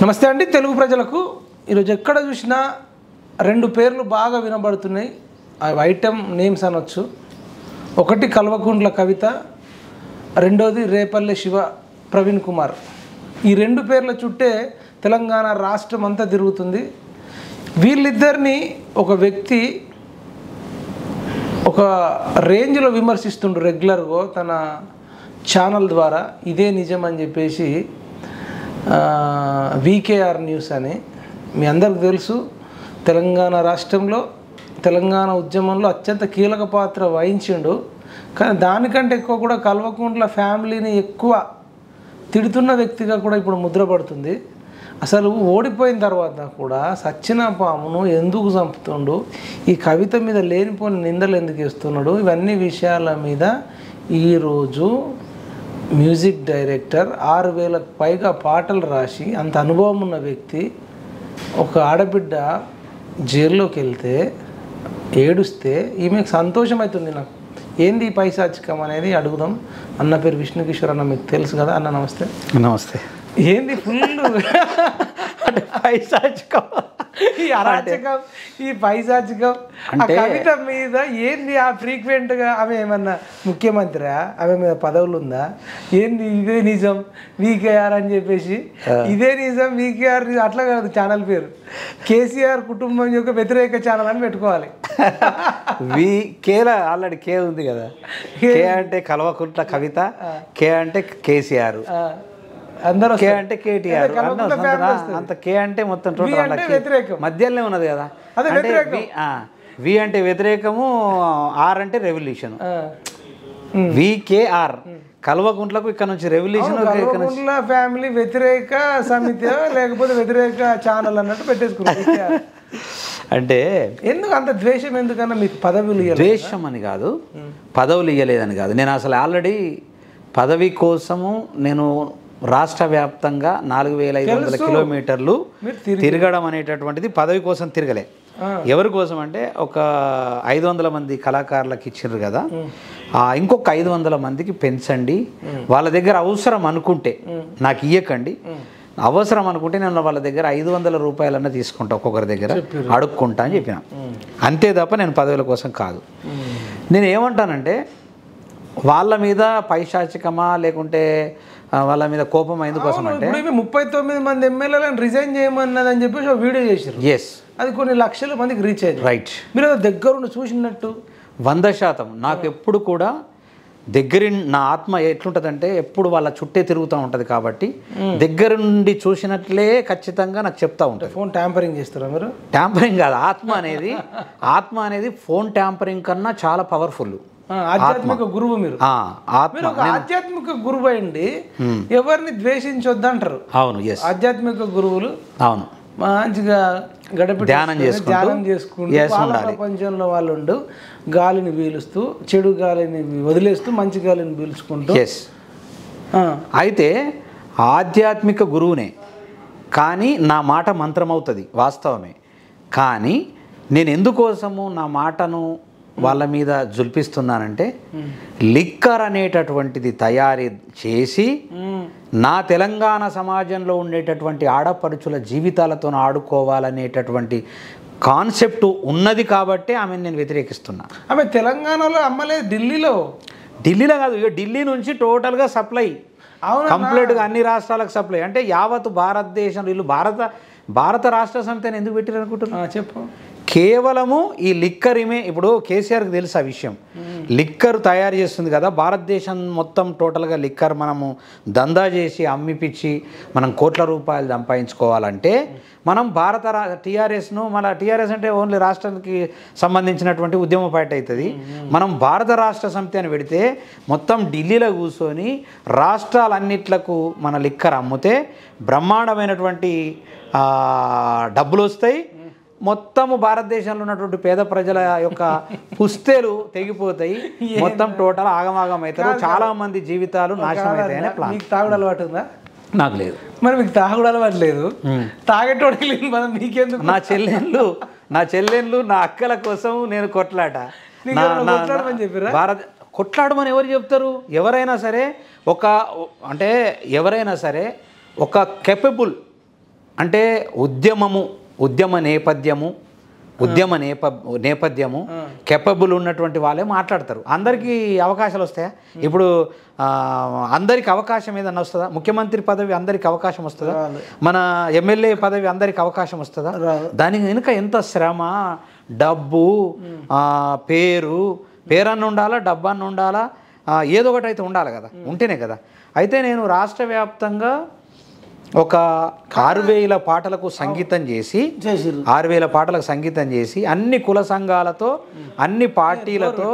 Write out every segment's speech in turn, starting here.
నమస్తే అండి తెలుగు ప్రజలకు. ఈరోజు ఎక్కడ చూసినా రెండు పేర్లు బాగా వినబడుతున్నాయి. అవి ఐటమ్ నేమ్స్ అనొచ్చు. ఒకటి కల్వకుంట్ల కవిత, రెండోది రేపల్లె శివ ప్రవీణ్ కుమార్. ఈ రెండు పేర్ల చుట్టే తెలంగాణ రాష్ట్రం అంతా తిరుగుతుంది. వీళ్ళిద్దరిని ఒక వ్యక్తి ఒక రేంజ్లో విమర్శిస్తుండు రెగ్యులర్గా తన ఛానల్ ద్వారా. ఇదే నిజం అని చెప్పేసి వీకేఆర్ న్యూస్ అని మీ అందరికి తెలుసు. తెలంగాణ రాష్ట్రంలో తెలంగాణ ఉద్యమంలో అత్యంత కీలక పాత్ర వహించిండు. కానీ దానికంటే ఎక్కువ కూడా కల్వకుంట్ల ఫ్యామిలీని ఎక్కువ తిడుతున్న వ్యక్తిగా కూడా ఇప్పుడు ముద్రపడుతుంది. అసలు ఓడిపోయిన తర్వాత కూడా సచ్చిన పామును ఎందుకు చంపుతుండు, ఈ కవిత మీద లేనిపోని నిందలు ఎందుకు వేస్తున్నాడు, ఇవన్నీ విషయాల మీద ఈరోజు మ్యూజిక్ డైరెక్టర్ 6,000కు పైగా పాటలు రాసి అంత అనుభవం ఉన్న వ్యక్తి ఒక ఆడబిడ్డ జైల్లోకి వెళ్తే ఏడుస్తే ఈమెకు సంతోషం అవుతుంది. నాకు ఏంది ఈ పైశాచికం అనేది అడుగుదాం. అన్న పేరు విష్ణుకిషోర్ అన్న, మీకు తెలుసు కదా అన్న. నమస్తే. నమస్తే. ఏంది ఫుల్ అంటే పైశాచికం, ఈ అరాచకం, ఈ పైశాచికం ఆ కవిత మీద ఏంది? ఆ ఫ్రీక్వెంట్గా ఆమె ఏమన్నా ముఖ్యమంత్రి, ఆమె మీద పదవులు ఉందా ఏంది? ఇదే నిజం వీకేఆర్ అని చెప్పేసి, ఇదే నిజం వీకేఆర్ అట్లా కాదు ఛానల్ పేరు. కేసీఆర్ కుటుంబం యొక్క వ్యతిరేక ఛానల్ అని పెట్టుకోవాలి. కేలా ఆల్రెడీ కే ఉంది కదా. కే అంటే కల్వకుంట్ల కవిత, కే అంటే కేసీఆర్, అందరూ కే అంటే కేటీఆర్, అంత కే అంటే మొత్తం టోటల్ మధ్యలోనే ఉన్నది కదా. వి అంటే వ్యతిరేకము, ఆర్ అంటే రెవల్యూషన్. వికేఆర్ కల్వకుంట్లకు ఇక్కడ నుంచి రెవల్యూషన్, కల్వకుంట్ల ఫ్యామిలీ వ్యతిరేక సమితి లేకపోతే వ్యతిరేక ఛానల్ అన్నట్టు పెట్టేసుకున్నారు. అంటే ఎందుకు అంత ద్వేషం? ఎందుకన్నా మీకు పదవులు ద్వేషం అని కాదు, పదవులు ఇవ్వలేదని కాదు. నేను అసలు ఆల్రెడీ పదవి కోసము నేను రాష్ట్ర వ్యాప్తంగా 4,500 కిలోమీటర్లు తిరగడం అనేటటువంటిది పదవి కోసం తిరగలే. ఎవరి కోసం అంటే ఒక 500 మంది కళాకారులకు ఇచ్చారు కదా, ఇంకొక 500 మందికి పెంచండి, వాళ్ళ దగ్గర అవసరం అనుకుంటే నాకు ఇయ్యకండి, అవసరం అనుకుంటే నేను వాళ్ళ దగ్గర 500 రూపాయలన్నా తీసుకుంటా, ఒక్కొక్కరి దగ్గర అడుక్కుంటా అని చెప్పిన. అంతే తప్ప నేను పదవుల కోసం కాదు. నేను ఏమంటానంటే వాళ్ళ మీద పైశాచికమా లేకుంటే వాళ్ళ మీద కోపం ఎందుకోసం అంటే 39 మంది ఎమ్మెల్యేలను రిజైన్ చేయమన్నదని చెప్పేసి ఒక వీడియో చేశారు. ఎస్, అది కొన్ని లక్షల మందికి రీచ్ అయింది. రైట్. మీరు దగ్గరుండి చూసినట్టు 100%. నాకు ఎప్పుడు కూడా నా ఆత్మ ఎట్లుంటుందంటే ఎప్పుడు వాళ్ళ చుట్టే తిరుగుతూ ఉంటుంది కాబట్టి దగ్గర నుండి చూసినట్లే ఖచ్చితంగా నాకు చెప్తా ఉంటుంది. ఫోన్ ట్యాంపరింగ్ చేస్తారా మీరు? ట్యాంపరింగ్ కాదు, ఆత్మ అనేది ఫోన్ ట్యాంపరింగ్ కన్నా చాలా పవర్ఫుల్. ఆధ్యాత్మిక గురువు మీరు. మీరు ఒక ఆధ్యాత్మిక గురువు అయింది, ఎవరిని ద్వేషించొద్దు అంటారు. అవును, ఆధ్యాత్మిక గురువులు. అవును, మంచిగా గడప ధ్యానం చేసుకుంటూ ప్రపంచంలో వాళ్ళు ఉండు, గాలిని పీలుస్తూ, చెడు గాలిని వదిలేస్తూ మంచి గాలిని పీల్చుకుంటూ. అయితే ఆధ్యాత్మిక గురువునే, కానీ నా మాట మంత్రం అవుతుంది వాస్తవమే. కానీ నేను ఎందుకోసము నా మాటను వాళ్ళ మీద జుల్పిస్తున్నానంటే లిక్కర్ అనేటటువంటిది తయారీ చేసి నా తెలంగాణ సమాజంలో ఉండేటటువంటి ఆడపడుచుల జీవితాలతో ఆడుకోవాలనేటటువంటి కాన్సెప్ట్ ఉన్నది కాబట్టి ఆమెను నేను వ్యతిరేకిస్తున్నా. ఆమె తెలంగాణలో అమ్మలేదు, ఢిల్లీలో కాదు, ఇక ఢిల్లీ నుంచి టోటల్గా సప్లై, కంప్లీట్గా అన్ని రాష్ట్రాలకు సప్లై. అంటే యావత్ భారతదేశం, వీళ్ళు భారత రాష్ట్ర సమితిని ఎందుకు పెట్టారు అనుకుంటున్నా చెప్పు. కేవలము ఈ లిక్కరిమే. ఇప్పుడు కేసీఆర్కి తెలుసు ఆ విషయం. లిక్కర్ తయారు చేస్తుంది కదా, భారతదేశం మొత్తం టోటల్గా లిక్కర్ మనము దందా చేసి అమ్మిపిచ్చి మనం కోట్ల రూపాయలు సంపాదించుకోవాలంటే మనం టీఆర్ఎస్ను, మన టీఆర్ఎస్ అంటే ఓన్లీ రాష్ట్రానికి సంబంధించినటువంటి ఉద్యమ పార్టీ అవుతుంది. మనం భారత రాష్ట్ర సమితి అని పెడితే మొత్తం ఢిల్లీలో కూర్చొని రాష్ట్రాలన్నిట్లకు మన లిక్కర్ అమ్మితే బ్రహ్మాండమైనటువంటి డబ్బులు వస్తాయి. మొత్తము భారతదేశంలో ఉన్నటువంటి పేద ప్రజల యొక్క పుస్తేలు తెగిపోతాయి, మొత్తం టోటల్ ఆగమాగం అవుతారు, చాలా మంది జీవితాలు నాశనం అవుతాయని ప్లాన్. మీకు తాగుడు అలవాటు ఉందా? నాకు లేదు. మరి మీకు తాగుడు అలవాటు లేదు, తాగేటోడికి లేదు, మనం మీకెందుకు? నా చెల్లెళ్ళు నా అక్కల కోసం నేను కొట్లాట. కొట్లాడమని ఎవరు చెప్తారు? ఎవరైనా సరే ఒక కేపబుల్ అంటే ఉద్యమ నేపథ్యము కెపబుల్ ఉన్నటువంటి వాళ్ళే మాట్లాడతారు. అందరికీ అవకాశాలు వస్తాయా? ఇప్పుడు అందరికి అవకాశం ఏదన్నా వస్తుందా? ముఖ్యమంత్రి పదవి అందరికి అవకాశం వస్తుందా? మన ఎమ్మెల్యే పదవి అందరికి అవకాశం వస్తుందా? దానికి వెనుక ఎంత శ్రమ, డబ్బు, పేరన్న ఉండాలా, డబ్బన్న ఉండాలా, ఏదో ఒకటి అయితే ఉండాలి కదా, ఉంటేనే కదా. అయితే నేను రాష్ట్ర వ్యాప్తంగా ఒక 6,000 పాటలకు సంగీతం చేసి 6,000 పాటలకు సంగీతం చేసి అన్ని కుల సంఘాలతో, అన్ని పార్టీలతో,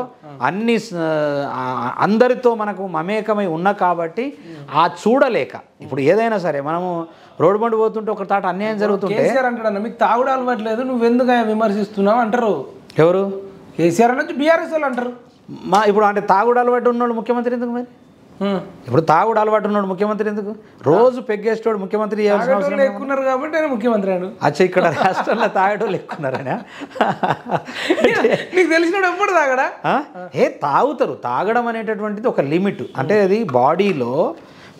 అందరితో మనకు మమేకమై ఉన్నా కాబట్టి చూడలేక ఇప్పుడు ఏదైనా సరే మనము రోడ్డు బండి పోతుంటే ఒక తాట అన్యాయం జరుగుతుంటే అంటాడు, మీకు తాగుడు అలవాట్లేదు, నువ్వు ఎందుకు విమర్శిస్తున్నావు అంటారు. ఎవరు? కేసీఆర్ అంటే బీఆర్ఎస్ వాళ్ళు అంటారు. ఇప్పుడు అంటే తాగుడు అలవాటు ఉన్నోళ్ళు ముఖ్యమంత్రి ఎందుకు? మరి ఇప్పుడు తాగుడు అలవాటు ఉన్నాడు ముఖ్యమంత్రి ఎందుకు? రోజు పెగ్గేస్తాడు ముఖ్యమంత్రి ఎక్కున్నారు కాబట్టి ఆయన ముఖ్యమంత్రి అను. అచ్చా, ఇక్కడ రాష్ట్రంలో తాగేటోళ్ళు ఎక్కున్నారని నీకు తెలిసినాడు ఎప్పుడు తాగడా? తాగుతారు. తాగడం అనేటటువంటిది ఒక లిమిట్. అంటే అది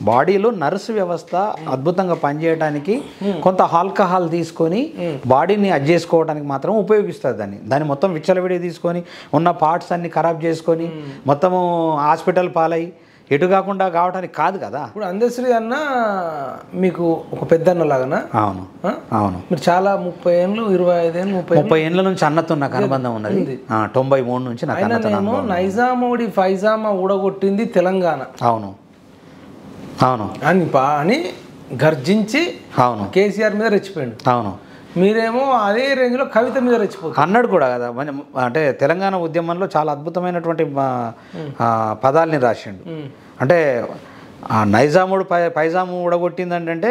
బాడీలో నర్సు వ్యవస్థ అద్భుతంగా పనిచేయడానికి కొంత ఆల్కహాల్ తీసుకొని బాడీని అడ్జస్ట్ చేసుకోవడానికి మాత్రం ఉపయోగిస్తుంది. దాన్ని మొత్తం విచ్చలవిడి తీసుకొని ఉన్న పార్ట్స్ అన్ని ఖరాబ్ చేసుకొని మొత్తము హాస్పిటల్ పాలై ఎటు కాకుండా కావడానికి కాదు కదా. ఇప్పుడు అందశ్రీ అన్న మీకు ఒక పెద్ద అన్న లాగానా? అవును. మీరు చాలా 30 ఏళ్ళు 25 ఏళ్ళు 30 ఏళ్ళ నుంచి అన్నతో నాకు అనుబంధం ఉన్నది. 93 నుంచి నాకు అన్నతో. నైజామోడి ఫైజామా ఊడగొట్టింది తెలంగాణ. అవును అని గర్జించి కేసీఆర్ మీద రెచ్చిపోయాడు. అవును. మీరేమో అదే రేంజ్లో కవిత మీద రెచ్చిపోతారు అన్నాడు కూడా కదా. అంటే తెలంగాణ ఉద్యమంలో చాలా అద్భుతమైనటువంటి పదాలని రాసిండు. అంటే నైజాముడు పైజాము ఊడగొట్టిందంటే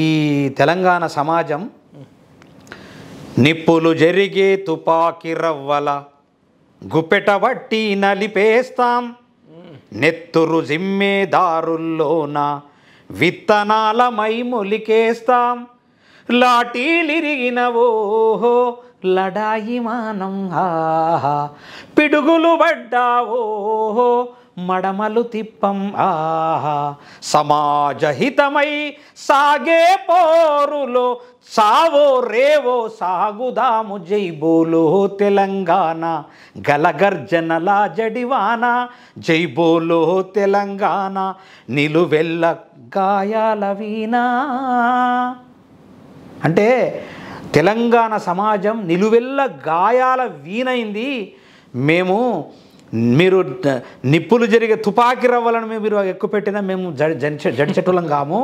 ఈ తెలంగాణ సమాజం నిప్పులు జరిగే తుపాకి రవ్వల గుప్పెట బట్టి నలిపేస్తాం, నెత్తురు జిమ్మేదారుల్లోన విత్తనాలమై మొలికేస్తాం, లాఠీలిరిగినవో లడాయి మానం ఆహా, పిడుగులు పడ్డావో మడమలు తిప్పం ఆహా, సమాజహితమై సాగే పోరులో సావో రేవో సాగుదాము జైబోలో తెలంగాణ, గలగర్జనల జడివాన జైబోలో తెలంగాణ, నిలువెల్ల గాయాల వీణా. అంటే తెలంగాణ సమాజం నిలువెల్ల గాయాల వీణైంది. మీరు నిప్పులు జరిగే తుపాకి రవ్వలను మీరు ఎక్కుపెట్టినా మేము జడి చెట్టులం కాము,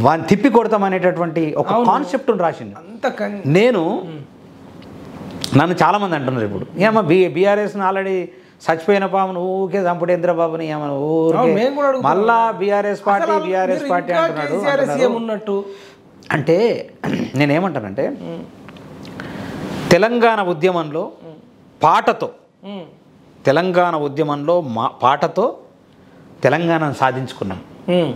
వాని తిప్పి కొడతామనేటటువంటి ఒక కాన్సెప్ట్ను రాసింది. నన్ను చాలామంది అంటున్నారు ఇప్పుడు, ఏమో బీఆర్ఎస్ని ఆల్రెడీ చచ్చిపోయిన పామును ఊరికే చంపుడేంద్రబాబుని ఏమన్నా ఊరికే మళ్ళా బీఆర్ఎస్ పార్టీ అంటున్నాడు. అంటే నేనేమంటానంటే తెలంగాణ ఉద్యమంలో పాటతో తెలంగాణను సాధించుకున్నాం.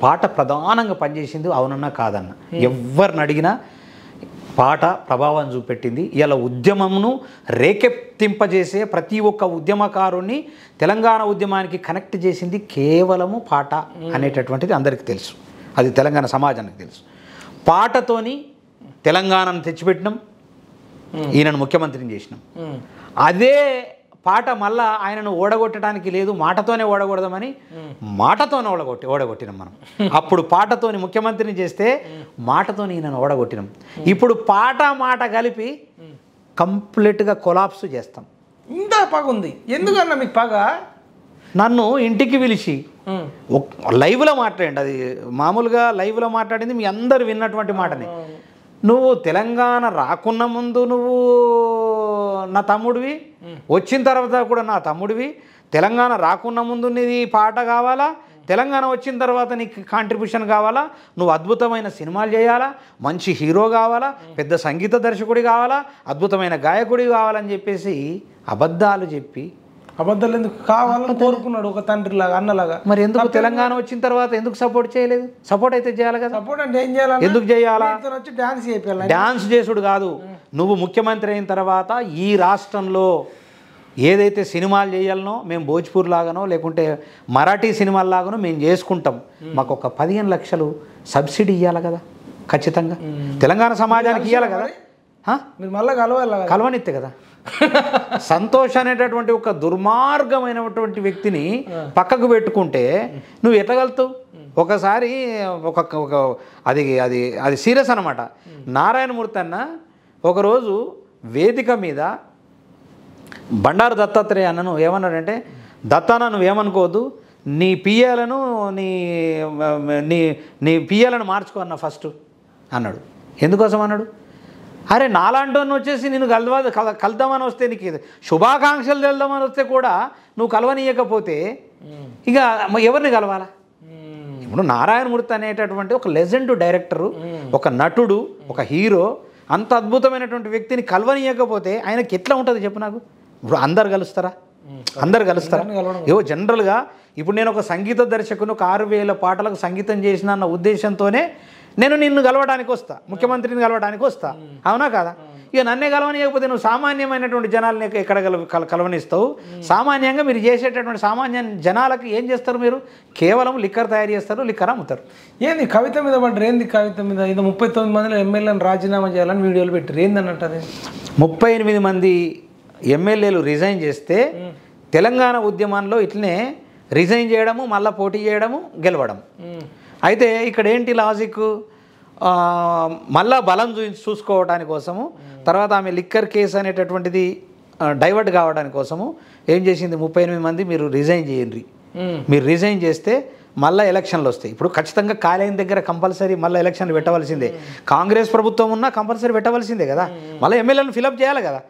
పాట ప్రధానంగా పనిచేసింది. అవునన్నా కాదన్న ఎవరిని అడిగినా పాట ప్రభావం చూపెట్టింది. ఇలా ఉద్యమంను రేకెత్తింపజేసే ప్రతి ఒక్క ఉద్యమకారుణ్ణి తెలంగాణ ఉద్యమానికి కనెక్ట్ చేసింది కేవలము పాట అనేటటువంటిది అందరికీ తెలుసు. అది తెలంగాణ సమాజానికి తెలుసు. పాటతోని తెలంగాణను తెచ్చిపెట్టినాం, ఈయనను ముఖ్యమంత్రిని చేసినాం. అదే పాట మళ్ళా ఆయనను ఓడగొట్టడానికి లేదు, మాటతోనే ఓడగొడదామని మాటతోనే ఓడగొట్టినాం మనం. అప్పుడు పాటతోని ముఖ్యమంత్రిని చేస్తే మాటతోని ఈయనను ఓడగొట్టినాం. ఇప్పుడు మాట కలిపి కంప్లీట్గా కొలాప్స్ చేస్తాం. ఇంత పగ ఉంది ఎందుకన్నా మీకు పగ? నన్ను ఇంటికి పిలిచి లైవ్లో మాట్లాడండి, అది మామూలుగా లైవ్లో మాట్లాడింది మీ అందరు విన్నటువంటి మాటని. నువ్వు తెలంగాణ రాకున్న ముందు నువ్వు నా తమ్ముడివి, వచ్చిన తర్వాత కూడా నా తమ్ముడివి. తెలంగాణ రాకున్న ముందు నీది పాట కావాలా, తెలంగాణ వచ్చిన తర్వాత నీకు కాంట్రిబ్యూషన్ కావాలా, నువ్వు అద్భుతమైన సినిమాలు చేయాలా, మంచి హీరో కావాలా, పెద్ద సంగీత దర్శకుడి కావాలా, అద్భుతమైన గాయకుడి కావాలని చెప్పేసి అబద్ధాలు చెప్పి అబద్ధాలు ఎందుకు కావాలని కోరుకున్నాడు ఒక తండ్రిలాగా, అన్నలాగా. మరి ఎందుకు తెలంగాణ వచ్చిన తర్వాత ఎందుకు సపోర్ట్ చేయలేదు? సపోర్ట్ అయితే చేయాలి కదా. సపోర్ట్ అంటే ఏం చేయాలి? ఎందుకు చేయాలా? డాన్స్ చేయాలి. డాన్స్ చేసుడు కాదు. నువ్వు ముఖ్యమంత్రి అయిన తర్వాత ఈ రాష్ట్రంలో ఏదైతే సినిమాలు చేయాలనో మేము భోజ్పూర్ లాగానో లేకుంటే మరాఠీ సినిమాల లాగానో మేము చేసుకుంటాం. మాకు ఒక 15 లక్షలు సబ్సిడీ ఇవ్వాలి కదా. ఖచ్చితంగా తెలంగాణ సమాజానికి ఇవ్వాలి కదా. మీరు మళ్ళీ కలవాలి కలవనిత్తే కదా. సంతోష్ అనేటటువంటి ఒక దుర్మార్గమైనటువంటి వ్యక్తిని పక్కకు పెట్టుకుంటే నువ్వు ఎట్లా కలుగుతావు? ఒకసారి ఒక ఒక అది అది అది సీరియస్ అనమాట. నారాయణమూర్తి అన్న ఒకరోజు వేదిక మీద బండారు దత్తాత్రేయ అన్నను ఏమన్నాడంటే, దత్తాన నువ్వేమనుకోవద్దు, నీ పియ్యాలను నీ నీ నీ పియ్యాలను మార్చుకో అన్న ఫస్ట్ అన్నాడు. ఎందుకోసం అన్నాడు? అరే నాలాంటి వచ్చేసి నేను కలుద్దామని వస్తే, నీకు శుభాకాంక్షలు తెలుద్దామని వస్తే కూడా నువ్వు కలవనీయకపోతే ఇక ఎవరిని కలవాలా? ఇప్పుడు నారాయణమూర్తి అనేటటువంటి ఒక లెజెండ్ డైరెక్టరు, ఒక నటుడు, ఒక హీరో, అంత అద్భుతమైనటువంటి వ్యక్తిని కలవనీయకపోతే ఆయనకి ఎట్లా ఉంటుంది చెప్పు నాకు? ఇప్పుడు అందరు కలుస్తారా? అందరు కలుస్తారా? ఏవో జనరల్గా ఇప్పుడు నేను ఒక సంగీత దర్శకుని, ఒక 6000 పాటలకు సంగీతం చేసిన అన్న ఉద్దేశంతోనే నేను నిన్ను కలవడానికి వస్తా, ముఖ్యమంత్రిని కలవడానికి వస్తా, అవునా కాదా? ఇక నన్నే కలవనియకపోతే నువ్వు సామాన్యమైనటువంటి జనాలని ఎక్కడ కలవనిస్తావు? సామాన్యంగా మీరు చేసేటటువంటి సామాన్య జనాలకు ఏం చేస్తారు? మీరు కేవలం లిక్కర్ తయారు చేస్తారు, లిక్కర్ అమ్ముతారు. ఏంది కవిత మీద పడ్డారు? ఏంది కవిత మీద? ఇది 39 మందిలో ఎమ్మెల్యేలను రాజీనామా చేయాలని వీడియోలు పెట్టారు. ఏందన్నట్టు అది? 38 మంది ఎమ్మెల్యేలు రిజైన్ చేస్తే తెలంగాణ ఉద్యమంలో ఇట్లనే రిజైన్ చేయడము, మళ్ళీ పోటీ చేయడము, గెలవడం. అయితే ఇక్కడ ఏంటి లాజిక్? మళ్ళా బలం చూసుకోవడానికి కోసము, తర్వాత ఆమె లిక్కర్ కేసు అనేటటువంటిది డైవర్ట్ కావడానికి కోసము ఏం చేసింది? 38 మంది మీరు రిజైన్ చేయండి. మీరు రిజైన్ చేస్తే మళ్ళీ ఎలక్షన్లు వస్తాయి. ఇప్పుడు ఖచ్చితంగా కాలేయం దగ్గర కంపల్సరీ మళ్ళీ ఎలక్షన్లు పెట్టవలసిందే. కాంగ్రెస్ ప్రభుత్వం ఉన్నా కంపల్సరీ పెట్టవలసిందే కదా. మళ్ళీ ఎమ్మెల్యేలను ఫిలప్ చేయాలి కదా.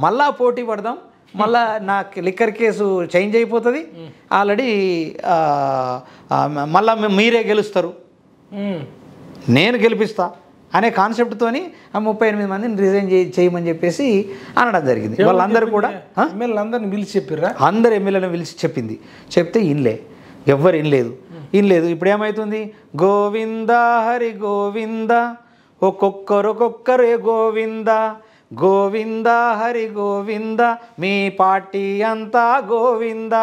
మళ్ళా పోటీ పడదాం, మళ్ళా నా లిక్కర్ కేసు చేంజ్ అయిపోతుంది, ఆల్రెడీ మళ్ళా మీరే గెలుస్తారు, నేను గెలిపిస్తా అనే కాన్సెప్ట్తోని ఆ 38 మందిని రిజైన్ చేయమని చెప్పేసి అనడం జరిగింది. వాళ్ళందరూ కూడా అందరిని పిలిచి చెప్పారా? అందరు ఎమ్మెల్యేలను పిలిచి చెప్పింది. చెప్తే ఎవ్వరు ఇనలేదు. ఇప్పుడు ఏమవుతుంది? గోవింద హరి గోవింద, ఒక్కొక్కరు గోవింద, గోవింద హరి గోవింద, మీ పార్టీ అంతా గోవింద,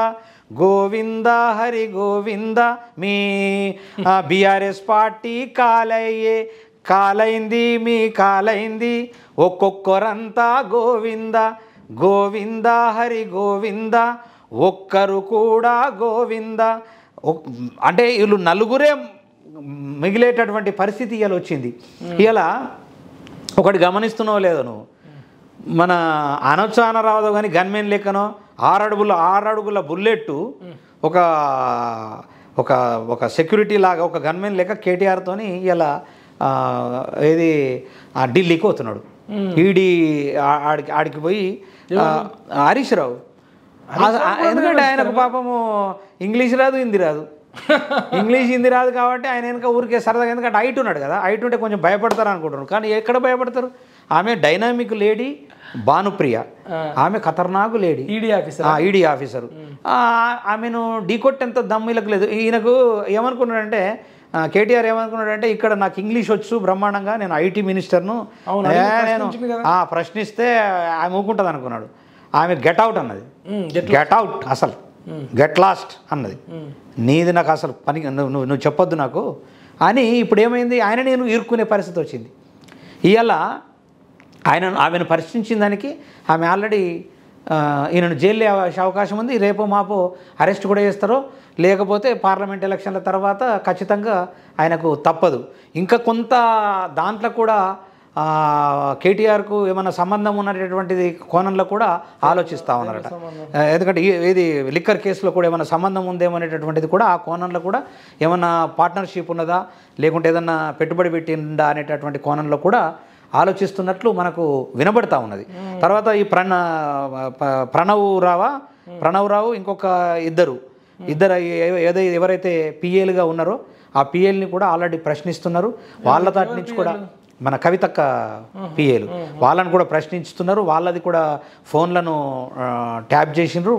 గోవింద హరి గోవింద, మీ బీఆర్ఎస్ పార్టీ కాలైంది, మీ కాలైంది, ఒక్కొక్కరంతా గోవింద, గోవింద హరి గోవింద, ఒక్కరు కూడా గోవింద. అంటే వీళ్ళు నలుగురే మిగిలేటటువంటి పరిస్థితి ఇలా వచ్చింది. ఇలా ఒకటి గమనిస్తున్నావు లేదో నువ్వు, మన అనొచ్చానరావదో కానీ గన్మెన్ లెక్కనో 6 అడుగుల బుల్లెట్టు ఒక ఒక ఒక సెక్యూరిటీ లాగా ఒక గన్మెన్ లెక్క కేటీఆర్తోని ఇలా ఏది ఢిల్లీకి పోతున్నాడు. ఈడీ ఆడికి పోయి హరీష్ రావు, ఎందుకంటే ఆయనకు పాపము ఇంగ్లీష్ రాదు, హిందీ రాదు. ఇంగ్లీష్ హిందీ రాదు కాబట్టి ఆయన వెనక ఊరికే సరదాగా, ఎందుకంటే హైట్ ఉన్నాడు కదా, హైట్ ఉంటే కొంచెం భయపడతారు అనుకుంటున్నారు. కానీ ఎక్కడ భయపడతారు? ఆమె డైనామిక్ లేడీ భానుప్రియ, ఆమె ఖతర్నాకు లేడీ, ఈడీ ఆఫీసరు. ఆమెను ఢీకొట్టేంత దమ్ములకు లేదు. ఈయనకు ఏమనుకున్నాడంటే, కేటీఆర్ ఏమనుకున్నాడంటే, ఇక్కడ నాకు ఇంగ్లీష్ వచ్చు బ్రహ్మాండంగా, నేను ఐటీ మినిస్టర్ను, నేను ప్రశ్నిస్తే ఆమె ఊకుంటుంది అనుకున్నాడు. ఆమె గెట్ అవుట్ అన్నది, గెట్ అవుట్, అసలు గెట్ లాస్ట్ అన్నది. నీది నాకు అసలు పని, నువ్వు చెప్పొద్దు నాకు అని. ఇప్పుడు ఏమైంది? ఆయన నేను ఇరుక్కునే పరిస్థితి వచ్చింది. ఇవాళ ఆమెను పరిశీలించిన దానికి ఆమె ఆల్రెడీ ఈయనను జైలు వేసే అవకాశం ఉంది. రేపో మాపో అరెస్ట్ కూడా చేస్తారో, లేకపోతే పార్లమెంట్ ఎలక్షన్ల తర్వాత ఖచ్చితంగా ఆయనకు తప్పదు. ఇంకా కొంత దాంట్లో కూడా కేటీఆర్కు ఏమైనా సంబంధం ఉన్నటువంటిది కోణంలో కూడా ఆలోచిస్తూ ఉన్నారట. ఎందుకంటే ఏది లిక్కర్ కేసులో కూడా ఏమైనా సంబంధం ఉందేమో అనేటటువంటిది కూడా ఆ కోణంలో కూడా ఏమైనా పార్ట్నర్షిప్ ఉన్నదా, లేకుంటే ఏదన్నా పెట్టుబడి పెట్టిందా అనేటటువంటి కోణంలో కూడా ఆలోచిస్తున్నట్లు మనకు వినబడతా ఉన్నది. తర్వాత ఈ ప్రణవ్ రావు ఇంకొక ఇద్దరు ఎవరైతే పిఏలుగా ఉన్నారో ఆ పిఏల్ని కూడా ఆల్రెడీ ప్రశ్నిస్తున్నారు. వాళ్ళ తాటి నుంచి కూడా మన కవితక్క పిఏలు వాళ్ళని కూడా ప్రశ్నిస్తున్నారు. వాళ్ళది కూడా ఫోన్లను ట్యాప్ చేసిండ్రు,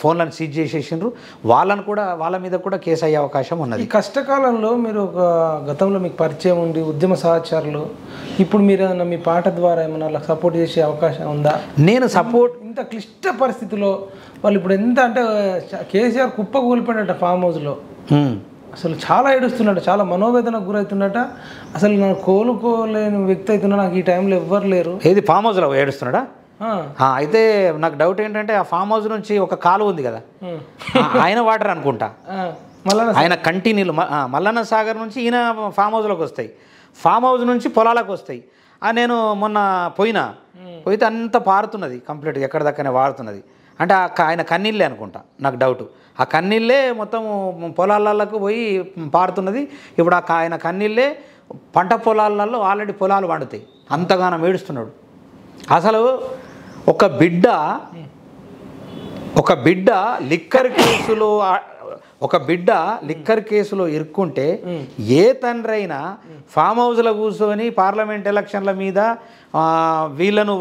ఫోన్లను సీజ్ చేసేసిండ్రు. వాళ్ళ మీద కూడా కేసు అయ్యే అవకాశం ఉన్నది. ఈ కష్టకాలంలో మీరు ఒక గతంలో మీకు పరిచయం ఉండి ఉద్యమ సహచరులు, ఇప్పుడు మీరు ఏమన్నా మీ పాట ద్వారా ఏమన్నా సపోర్ట్ చేసే అవకాశం ఉందా? నేను సపోర్ట్, ఇంత క్లిష్ట పరిస్థితిలో వాళ్ళు ఇప్పుడు ఎంత అంటే కేసీఆర్ కుప్ప కూలిపోయినట్ట ఫామ్ హౌస్లో, అసలు చాలా ఏడుస్తున్నాడు, చాలా మనోవేదనకు గురవుతున్నట. అసలు నేను కోలుకోలేని వ్యక్తి అవుతున్నా, నాకు ఈ టైంలో ఎవ్వరు లేరు. ఏది ఫామ్ హౌస్లో ఏడుస్తున్నాడా? అయితే నాకు డౌట్ ఏంటంటే ఆ ఫామ్ హౌస్ నుంచి ఒక కాలువ ఉంది కదా, ఆయన వాటర్ అనుకుంటా, ఆయన కంటిన్యూలు మల్లన్న సాగర్ నుంచి ఈయన ఫామ్ హౌస్లోకి వస్తాయి, ఫామ్ హౌస్ నుంచి పొలాలకు వస్తాయి. నేను మొన్న పోయితే అంత పారుతున్నది కంప్లీట్గా, ఎక్కడ దక్కనే వాడుతున్నది. అంటే ఆయన కన్నీళ్ళే అనుకుంటా, నాకు డౌట్. ఆ కన్నీళ్ళే మొత్తం పొలాలకు పోయి పారుతున్నది. ఇప్పుడు ఆయన కన్నీళ్ళే పంట పొలాలలో ఆల్రెడీ పొలాలు పండుతాయి, అంతగానో ఏడుస్తున్నాడు. అసలు ఒక బిడ్డ లిక్కర్ కేసులో ఇరుక్కుంటే ఏ తండ్రి అయినా ఫామ్ హౌస్లో కూర్చొని పార్లమెంట్ ఎలక్షన్ల మీద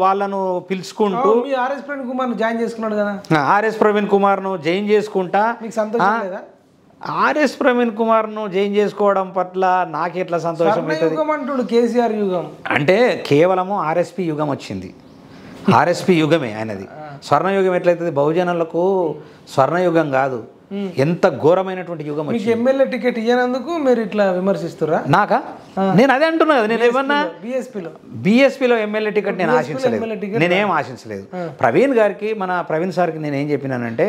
వాళ్ళను పిలుచుకుంటూ ఆర్ఎస్ ప్రవీణ్ కుమార్ను జాయిన్ చేసుకున్నాడు కదా, ఆర్ఎస్ ప్రవీణ్ కుమార్ను జాయిన్ చేసుకుంటా, ఆర్ఎస్ ప్రవీణ్ కుమార్ను జాయిన్ చేసుకోవడం పట్ల నాకు ఎట్లా సంతోషం అవుతుంది. కేసీఆర్ యుగం అంటే కేవలము ఆర్ఎస్పీ యుగం వచ్చింది, ఆర్ఎస్పీ యుగమే ఆయనది. స్వర్ణయుగం ఎట్లయితుంది? బహుజనులకు స్వర్ణయుగం కాదు, ఎంత ఘోరమైనటువంటి యుగం. మీకు ఎమ్మెల్యే టికెట్ ఇవ్వనందుకు మీరు ఇట్లా విమర్శిస్తురా? నాకా? నేను అదే అంటున్నా కదా, నేను ఏమన్నా బీఎస్పీలో ఎమ్మెల్యే టికెట్ నేను నేనేం ఆశించలేదు. ప్రవీణ్ గారికి, మన ప్రవీణ్ సార్కి నేను ఏం చెప్పినానంటే,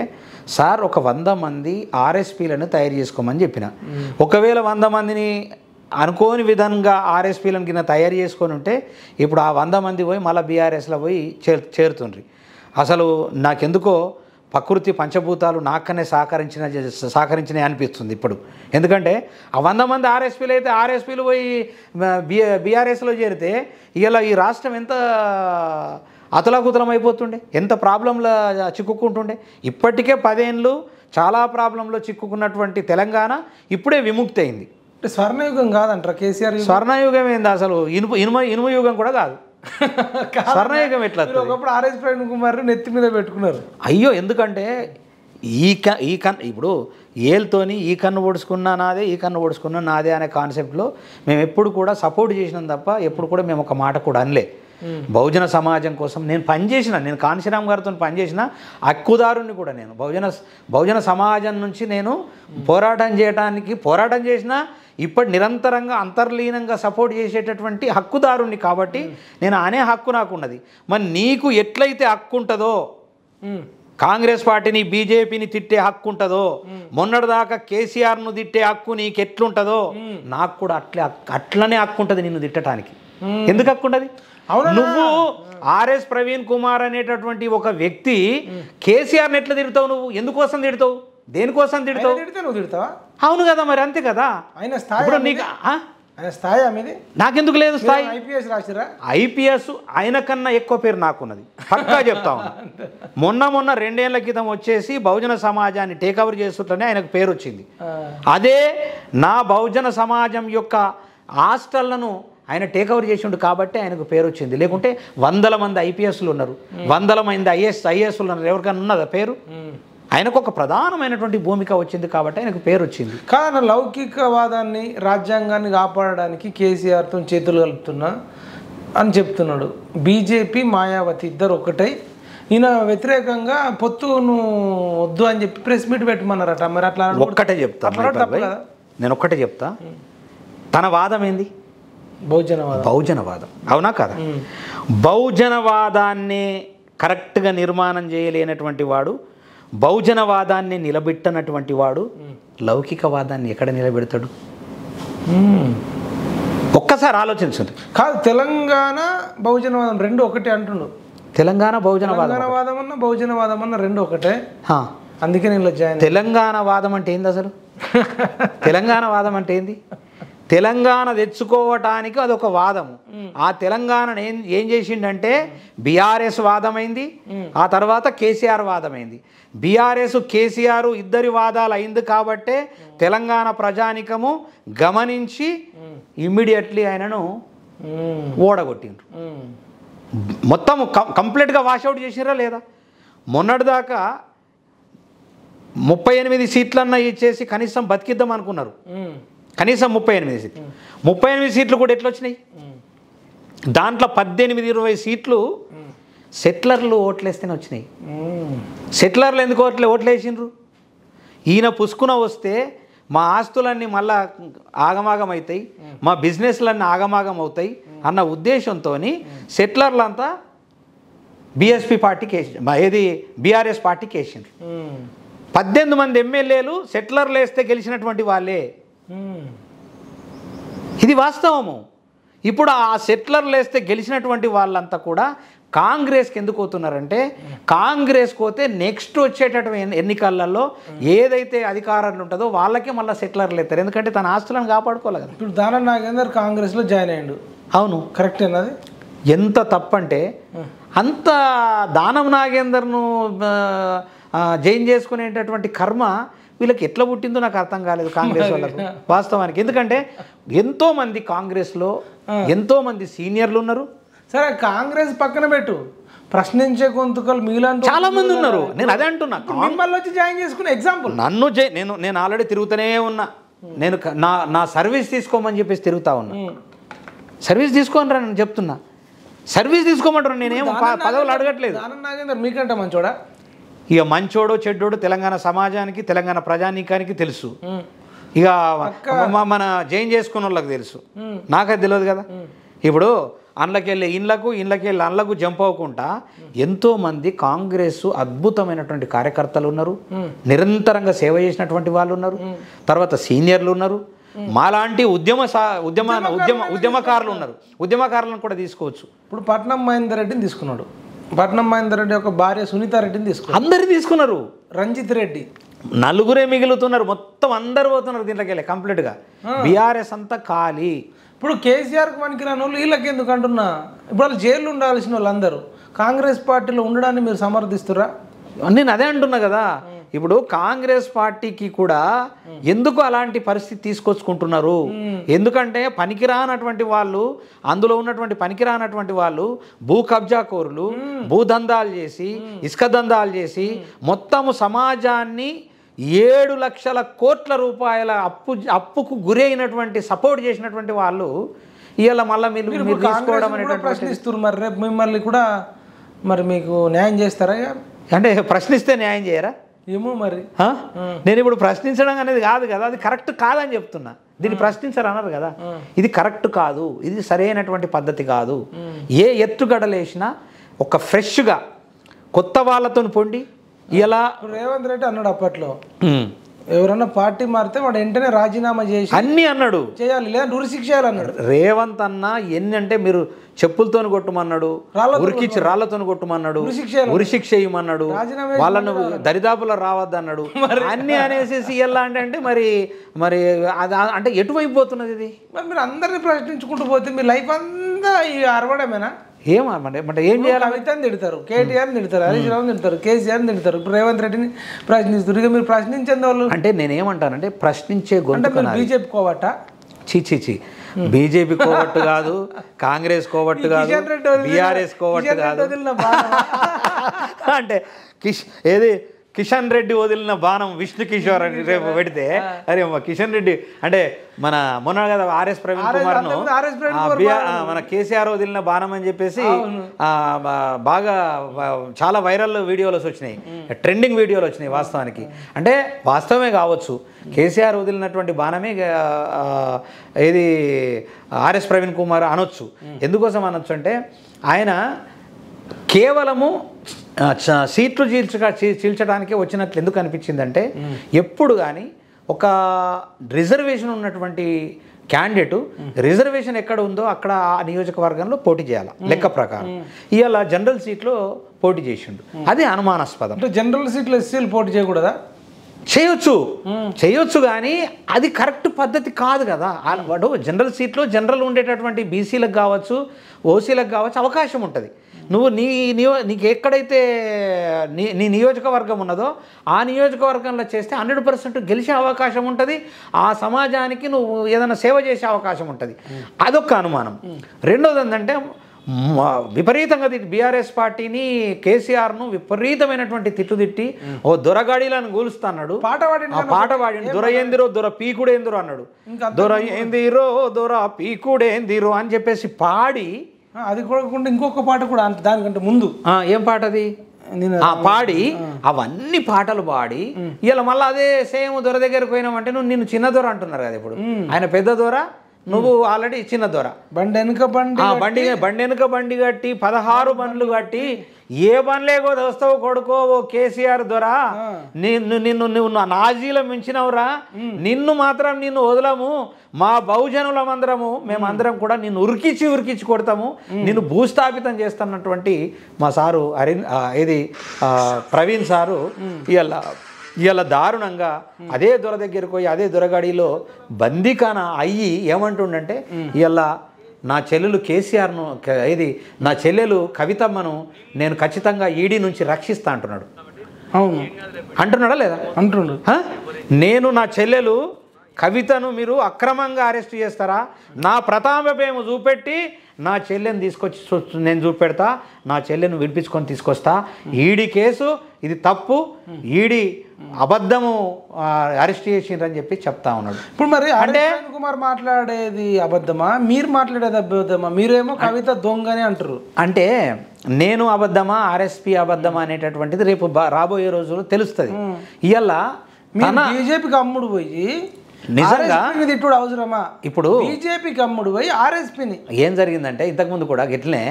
సార్ ఒక 100 మంది ఆర్ఎస్పీలను తయారు చేసుకోమని చెప్పిన. ఒకవేళ 100 మందిని అనుకోని విధంగా ఆర్ఎస్పీలను కింద తయారు చేసుకొని ఉంటే ఇప్పుడు ఆ 100 మంది పోయి మళ్ళీ బీఆర్ఎస్లో పోయి చేరుతుండ్రి. అసలు నాకెందుకో ప్రకృతి పంచభూతాలు నాకనే సహకరించినాయి అనిపిస్తుంది ఇప్పుడు. ఎందుకంటే ఆ 100 మంది ఆర్ఎస్పీలు అయితే ఆర్ఎస్పీలు పోయి బీఆర్ఎస్లో చేరితే ఇలా ఈ రాష్ట్రం ఎంత అతలాకుతలం అయిపోతుండే, ఎంత ప్రాబ్లంలో చిక్కుకుంటుండే. ఇప్పటికే 10 ఏళ్ళు చాలా ప్రాబ్లంలో చిక్కుకున్నటువంటి తెలంగాణ ఇప్పుడే విముక్తి అయింది. అంటే స్వర్ణయుగం కాదంటారా కేసీఆర్? స్వర్ణయుగం ఏంది? అసలు ఇనుమ యుగం కూడా కాదు. స్వర్ణయుగం ఎట్లా? ఒకప్పుడు ఆర్ఎస్ ప్రవీణ్ కుమార్ నెత్తి మీద పెట్టుకున్నారు. అయ్యో, ఎందుకంటే ఇప్పుడు ఏళ్ళతోని ఈ కన్ను పొడుచుకున్నా నాదే, ఈ కన్ను పొడుచుకున్నా నాదే అనే కాన్సెప్ట్లో మేము ఎప్పుడు కూడా సపోర్ట్ చేసినాం తప్ప ఎప్పుడు కూడా మేము ఒక మాట కూడా అనలే. బహుజన సమాజం కోసం నేను పనిచేసిన, నేను కాంశీరామ్ గారితో పనిచేసిన హక్కుదారుని కూడా. నేను బహుజన సమాజం నుంచి నేను పోరాటం చేసిన, ఇప్పటి నిరంతరంగా అంతర్లీనంగా సపోర్ట్ చేసేటటువంటి హక్కుదారుని కాబట్టి నేను అనే హక్కు నాకు ఉన్నది. మరి నీకు ఎట్లయితే హక్కు ఉంటుందో, కాంగ్రెస్ పార్టీని బీజేపీని తిట్టే హక్కు ఉంటుందో, మొన్నటిదాకా కేసీఆర్ను తిట్టే హక్కు నీకు ఎట్లుంటుందో నాకు కూడా అట్లనే హక్కు ఉంటుంది నిన్ను తిట్టడానికి. ఎందుకు హక్కు ఉంటుంది? నువ్వు ఆర్ఎస్ ప్రవీణ్ కుమార్ అనేటటువంటి ఒక వ్యక్తి కేసీఆర్ని ఎట్లా తిడతావు? నువ్వు ఎందుకోసం తిడతావు? దేనికోసం తిడతావు? అవును కదా, మరి అంతే కదా. నాకెందుకు లేదు స్థాయి? ఐపీఎస్ ఆయన కన్నా ఎక్కువ పేరు నాకున్నది, పక్కా చెప్తా ఉన్నా. మొన్న 2 ఏళ్ల క్రితం వచ్చేసి బహుజన సమాజాన్ని టేకవర్ చేస్తుంటేనే ఆయనకు పేరు వచ్చింది. అదే నా బహుజన సమాజం యొక్క హాస్టళ్లను ఆయన టేకవర్ చేసిండు కాబట్టి ఆయనకు పేరు వచ్చింది. లేకుంటే 100 మంది ఐపీఎస్లు ఉన్నారు, 100 మంది ఐఏఎస్లు ఉన్నారు, ఎవరికైనా ఉన్నదా పేరు? ఆయనకు ఒక ప్రధానమైనటువంటి భూమిక వచ్చింది కాబట్టి ఆయనకు పేరు వచ్చింది. కానీ లౌకికవాదాన్ని, రాజ్యాంగాన్ని కాపాడడానికి కేసీఆర్తో చేతులు కలుపుతున్నా అని చెప్తున్నాడు. బీజేపీ, మాయావతి ఇద్దరు ఒకటై ఈయన వ్యతిరేకంగా పొత్తును వద్దు అని చెప్పి ప్రెస్ మీట్ పెట్టమన్నారట. మరి అట్లా ఒక్కటే చెప్తా, నేను ఒక్కటే చెప్తా. తన వాదం ఏంది? బహుజనవాదం. అవునా కదా? బహుజనవాదాన్ని కరెక్ట్గా నిర్మాణం చేయలేనటువంటి వాడు, బహుజనవాదాన్ని నిలబెట్టనటువంటి వాడు లౌకికవాదాన్ని ఎక్కడ నిలబెడతాడు? ఒక్కసారి ఆలోచించండి. కాదు, తెలంగాణ బహుజనవాదం రెండు ఒకటే అంటుండు. తెలంగాణ బహుజనవాదం అన్న బహుజనవాదం అన్న రెండు ఒకటే. అందుకే నేను తెలంగాణ వాదం అంటే ఏంది అసలు? తెలంగాణ వాదం అంటే ఏంది? తెలంగాణ తెచ్చుకోవటానికి అదొక వాదము. ఆ తెలంగాణను ఏం చేసిండంటే బీఆర్ఎస్ వాదమైంది, ఆ తర్వాత కేసీఆర్ వాదమైంది. బీఆర్ఎస్ కేసీఆర్ ఇద్దరి వాదాలు అయింది కాబట్టే తెలంగాణ ప్రజానికము గమనించి ఇమ్మీడియట్లీ ఆయనను ఓడగొట్టిండ్రు. మొత్తం కంప్లీట్గా వాషౌట్ చేసిరా లేదా? మొన్నటిదాకా 38 సీట్లన్నా ఇచ్చేసి కనీసం బతికిద్దాం అనుకున్నారు. కనీసం 38 సీట్లు. 38 సీట్లు కూడా ఎట్లా వచ్చినాయి? దాంట్లో 18-20 సీట్లు సెటిలర్లు ఓట్లేస్తేనే వచ్చినాయి. సెటిలర్లు ఎందుకు ఓట్లేసిండ్రు? ఈయన పుసుకున వస్తే మా ఆస్తులన్నీ మళ్ళా ఆగమాగం అవుతాయి, మా బిజినెస్లన్నీ ఆగమాగం అవుతాయి అన్న ఉద్దేశంతో సెటిలర్లంతా బీఎస్పీ పార్టీకి వేసి ఏది బీఆర్ఎస్ పార్టీకి వేసిండ్రు. 18 మంది ఎమ్మెల్యేలు సెటిలర్లు వేస్తే గెలిచినటువంటి వాళ్ళే. ఇది వాస్తవము. ఇప్పుడు ఆ సెటిలర్లు వేస్తే గెలిచినటువంటి వాళ్ళంతా కూడా కాంగ్రెస్కి ఎందుకు పోతున్నారంటే, కాంగ్రెస్కి పోతే నెక్స్ట్ వచ్చేటటువంటి ఎన్నికలలో ఏదైతే అధికారాలు ఉంటుందో వాళ్ళకే మళ్ళీ సెటిలర్లు అవుతారు. ఎందుకంటే తన ఆస్తులను కాపాడుకోవాలి కదా. ఇప్పుడు దానం నాగేందర్ కాంగ్రెస్లో జాయిన్ అయ్యాడు. అవును, కరెక్టేనా? అది ఎంత తప్పంటే అంత దానం నాగేందర్ను జైన్ చేసుకునేటటువంటి కర్మ వీళ్ళకి ఎట్లా పుట్టిందో నాకు అర్థం కాలేదు కాంగ్రెస్ వాళ్ళకు వాస్తవానికి. ఎందుకంటే ఎంతోమంది కాంగ్రెస్లో ఎంతోమంది సీనియర్లు ఉన్నారు. సరే, కాంగ్రెస్ పక్కన పెట్టు, ప్రశ్నించే గొంతుకలు మీలాంటి చాలా మంది ఉన్నారు. నేను అదే అంటున్నా, మిమ్మల్ని వచ్చి జాయిన్ చేసుకునే ఎగ్జాంపుల్ నన్ను నేను ఆల్రెడీ తిరుగుతూనే ఉన్నా. నేను నా సర్వీస్ తీసుకోమని చెప్పేసి తిరుగుతా ఉన్నా. సర్వీస్ తీసుకోని రా నేను చెప్తున్నా, సర్వీస్ తీసుకోమంటారు. నేనేం పదవులు అడగట్లేదు. దానం నాగేందర్ మీకంటే మంచోడా? ఇక మంచోడో చెడ్డోడు తెలంగాణ సమాజానికి తెలంగాణ ప్రజానీకానికి తెలుసు. ఇక మన జైన్ చేసుకున్న వాళ్ళకి తెలుసు, నాకది తెలియదు కదా. ఇప్పుడు అండ్లకెళ్ళి ఇండ్లకెళ్ళి అండ్లకు జంప్ అవ్వకుండా ఎంతోమంది కాంగ్రెస్ అద్భుతమైనటువంటి కార్యకర్తలు ఉన్నారు, నిరంతరంగా సేవ చేసినటువంటి వాళ్ళు ఉన్నారు, తర్వాత సీనియర్లు ఉన్నారు, మాలాంటి ఉద్యమకారులు ఉన్నారు. ఉద్యమకారులను కూడా తీసుకోవచ్చు. ఇప్పుడు పట్నం మహేందర్ రెడ్డిని తీసుకున్నాడు. పట్నం మహేందర్ రెడ్డి యొక్క భార్య సునీతారెడ్డిని తీసుకున్నారు. అందరిని తీసుకున్నారు. రంజిత్ రెడ్డి, నలుగురే మిగులుతున్నారు. మొత్తం అందరు పోతున్నారు దీంట్లోకి వెళ్ళి కంప్లీట్గా. బీఆర్ఎస్ అంతా ఖాళీ. ఇప్పుడు కేసీఆర్కి పనికిరాని వాళ్ళు వీళ్ళకి ఎందుకు అంటున్నా? ఇప్పుడు వాళ్ళు జైలు ఉండాల్సిన వాళ్ళందరూ కాంగ్రెస్ పార్టీలో ఉండడాన్ని మీరు సమర్థిస్తురా? నేను అదే అంటున్నా కదా. ఇప్పుడు కాంగ్రెస్ పార్టీకి కూడా ఎందుకు అలాంటి పరిస్థితి తీసుకొచ్చుకుంటున్నారు? ఎందుకంటే పనికిరానటువంటి వాళ్ళు, అందులో ఉన్నటువంటి పనికిరానటువంటి వాళ్ళు భూ కబ్జాకోరులు, భూదందాలు చేసి, ఇసుక దందాలు చేసి మొత్తము సమాజాన్ని 7 లక్షల కోట్ల రూపాయల అప్పుకు గురి అయినటువంటి సపోర్ట్ చేసినటువంటి వాళ్ళు ఇవాళ మళ్ళీ మీరు తీసుకోవడం అనేటువంటి ప్రశ్నిస్తున్నారు. మరి రేపు మిమ్మల్ని కూడా మరి మీకు న్యాయం చేస్తారా? అంటే ప్రశ్నిస్తే న్యాయం చేయరా? ఏమో మరి. నేను ఇప్పుడు ప్రశ్నించడం అనేది కాదు కదా, అది కరెక్ట్ కాదని చెప్తున్నా. దీన్ని ప్రశ్నించరు అన్నారు కదా, ఇది కరెక్ట్ కాదు, ఇది సరైనటువంటి పద్ధతి కాదు. ఏ ఎత్తుగడలేసినా ఒక ఫ్రెష్గా కొత్త వాళ్ళతో పొండి. ఇలా రేవంత్ రెడ్డి అన్నాడు అప్పట్లో, ఎవరన్నా పార్టీ మారితే వాడు వెంటనే రాజీనామా చేసి అన్నీ అన్నాడు చేయాలి, లేదా ఉరిశిక్ష చేయాలన్నాడు. రేవంత్ అన్న ఎన్ని అంటే మీరు చెప్పులతో కొట్టమన్నాడు, ఉరికిచ్చి రాళ్లతో కొట్టమన్నాడు, ఉరిశిక్ష చేయమన్నాడు, వాళ్ళను దరిదాపులో రావద్దన్నాడు, అన్ని అనేసి ఎలా అంటే మరి మరి అంటే ఎటువైపు పోతున్నది ఇది? మీరు అందరినీ ప్రశ్నించుకుంటూ పోతే మీ లైఫ్ అంతా అరవడమేనా? ఏమంటే ఏం చేయాలి? కవితని తిడతారు, కేటీఆర్ని తిడతారు, హరీష్ రావుని తిడతారు, కేసీఆర్ని తిడతారు, ఇప్పుడు రేవంత్ రెడ్డిని ప్రశ్నిస్తారు. ఇక మీరు ప్రశ్నించేందు వాళ్ళు అంటే నేనేమంటానంటే ప్రశ్నించే గొంతు బీజేపీ కోవట, చీ బీజేపీ కోవట్టు కాదు, కాంగ్రెస్ కోవట్టు కాదు, బీఆర్ఎస్ కోవట్టు కాదు. అంటే కిషన్ రెడ్డి వదిలిన బాణం విష్ణు కిషోర్ అని రేపు పెడితే, అరే కిషన్ రెడ్డి అంటే మన మొన్న కదా ఆర్ఎస్ ప్రవీణ్ కుమార్ను మన కేసీఆర్ వదిలిన బాణం అని చెప్పేసి బాగా చాలా వైరల్ వీడియోలు వచ్చినాయి, ట్రెండింగ్ వీడియోలు వచ్చినాయి. వాస్తవానికి అంటే వాస్తవమే కావచ్చు, కేసీఆర్ వదిలినటువంటి బాణమే ఏది ఆర్ఎస్ ప్రవీణ్ కుమార్ అనొచ్చు. ఎందుకోసం అనొచ్చు అంటే ఆయన కేవలము సీట్లు చీల్చడానికే వచ్చినట్లు ఎందుకు అనిపించిందంటే, ఎప్పుడు కానీ ఒక రిజర్వేషన్ ఉన్నటువంటి క్యాండిడేటు రిజర్వేషన్ ఎక్కడ ఉందో అక్కడ ఆ నియోజకవర్గంలో పోటీ చేయాలి లెక్క ప్రకారం. ఇవాళ జనరల్ సీట్లో పోటీ చేసిండు, అది అనుమానాస్పదం. అంటే జనరల్ సీట్లో ఎస్సీలు పోటీ చేయకూడదా? చేయొచ్చు కానీ అది కరెక్ట్ పద్ధతి కాదు కదా. వాడు జనరల్ సీట్లో జనరల్ ఉండేటటువంటి బీసీలకు కావచ్చు, ఓసీలకు కావచ్చు అవకాశం ఉంటుంది. నువ్వు నీకు ఎక్కడైతే నీ నియోజకవర్గం ఉన్నదో ఆ నియోజకవర్గంలో చేస్తే 100% గెలిచే అవకాశం ఉంటుంది, ఆ సమాజానికి నువ్వు ఏదైనా సేవ చేసే అవకాశం ఉంటుంది. అదొక అనుమానం. రెండోది ఏంటంటే విపరీతంగా బీఆర్ఎస్ పార్టీని, కేసీఆర్ను విపరీతమైనటువంటి తిట్టి ఓ దొరగాడిలను కూలుస్తాడు, పాట పాడి దొర ఏందిరో దొర పీకుడేందిరో అన్నాడు, దొర ఏందిరో దొర పీకుడేందిరో అని చెప్పేసి పాడి, అది కూడా ఇంకొక పాట కూడా దానికంటే ముందు ఏం పాట అది పాడి అవన్నీ పాటలు పాడి ఇలా మళ్ళీ అదే సేమ్ దొర దగ్గరికి పోయినామంటే నువ్వు నిన్ను చిన్న దొర అంటున్నారు కదా ఇప్పుడు. ఆయన పెద్ద దొర, నువ్వు ఆల్రెడీ చిన్న దొర. బండి వెనుక బండి వెనుక బండి కట్టి 16 బండ్లు కట్టి ఏ బండ్లేకో వస్తావు కొడుకో ఓ కేసీఆర్ దొర, నువ్వు నాజీలో మించినవురా, నిన్ను మాత్రం నిన్ను వదలము, మా బహుజనులమందరము మేమందరం కూడా నిన్ను ఉరికిచ్చి కొడతాము, నిన్ను భూస్థాపితం చేస్తున్నటువంటి మా సారు ప్రవీణ్ సారు ఇవాళ దారుణంగా అదే దొర దగ్గరికి పోయి అదే దొరగాడిలో బందీకాన అయ్యి ఏమంటుండంటే ఇవాళ నా చెల్లెలు కేసీఆర్ను నా చెల్లెలు కవితమ్మను నేను ఖచ్చితంగా ఈడీ నుంచి రక్షిస్తా అంటున్నాడు. అవును అంటున్నాడా లేదా? అంటుండు. నేను నా చెల్లెలు కవితను మీరు అక్రమంగా అరెస్ట్ చేస్తారా, నా ప్రతాపమేమో చూపెట్టి నా చెల్లెని తీసుకొచ్చి నేను చూపెడతా, నా చెల్లెను విడిపించుకొని తీసుకొస్తా, ఈడీ కేసు ఇది తప్పు, ఈడీ అబద్ధము అరెస్ట్ చేసిండ్రని చెప్పి చెప్తా ఉన్నాడు. ఇప్పుడు మరి అంటే కుమార్ మాట్లాడేది అబద్ధమా, మీరు మాట్లాడేది అబద్ధమా? మీరేమో కవిత దొంగని అంటారు. అంటే నేను అబద్ధమా, ఆర్ఎస్పీ అబద్ధమా అనేటటువంటిది రేపు రాబోయే రోజుల్లో తెలుస్తుంది. ఇవాళ బీజేపీకి అమ్ముడు పోయి నిజంగా తిట్టుడు అవసరమా? ఇప్పుడు బీజేపీకి అమ్ముడు పోయి ఆర్ఎస్పీని ఏం జరిగిందంటే ఇంతకుముందు కూడా గిట్లనే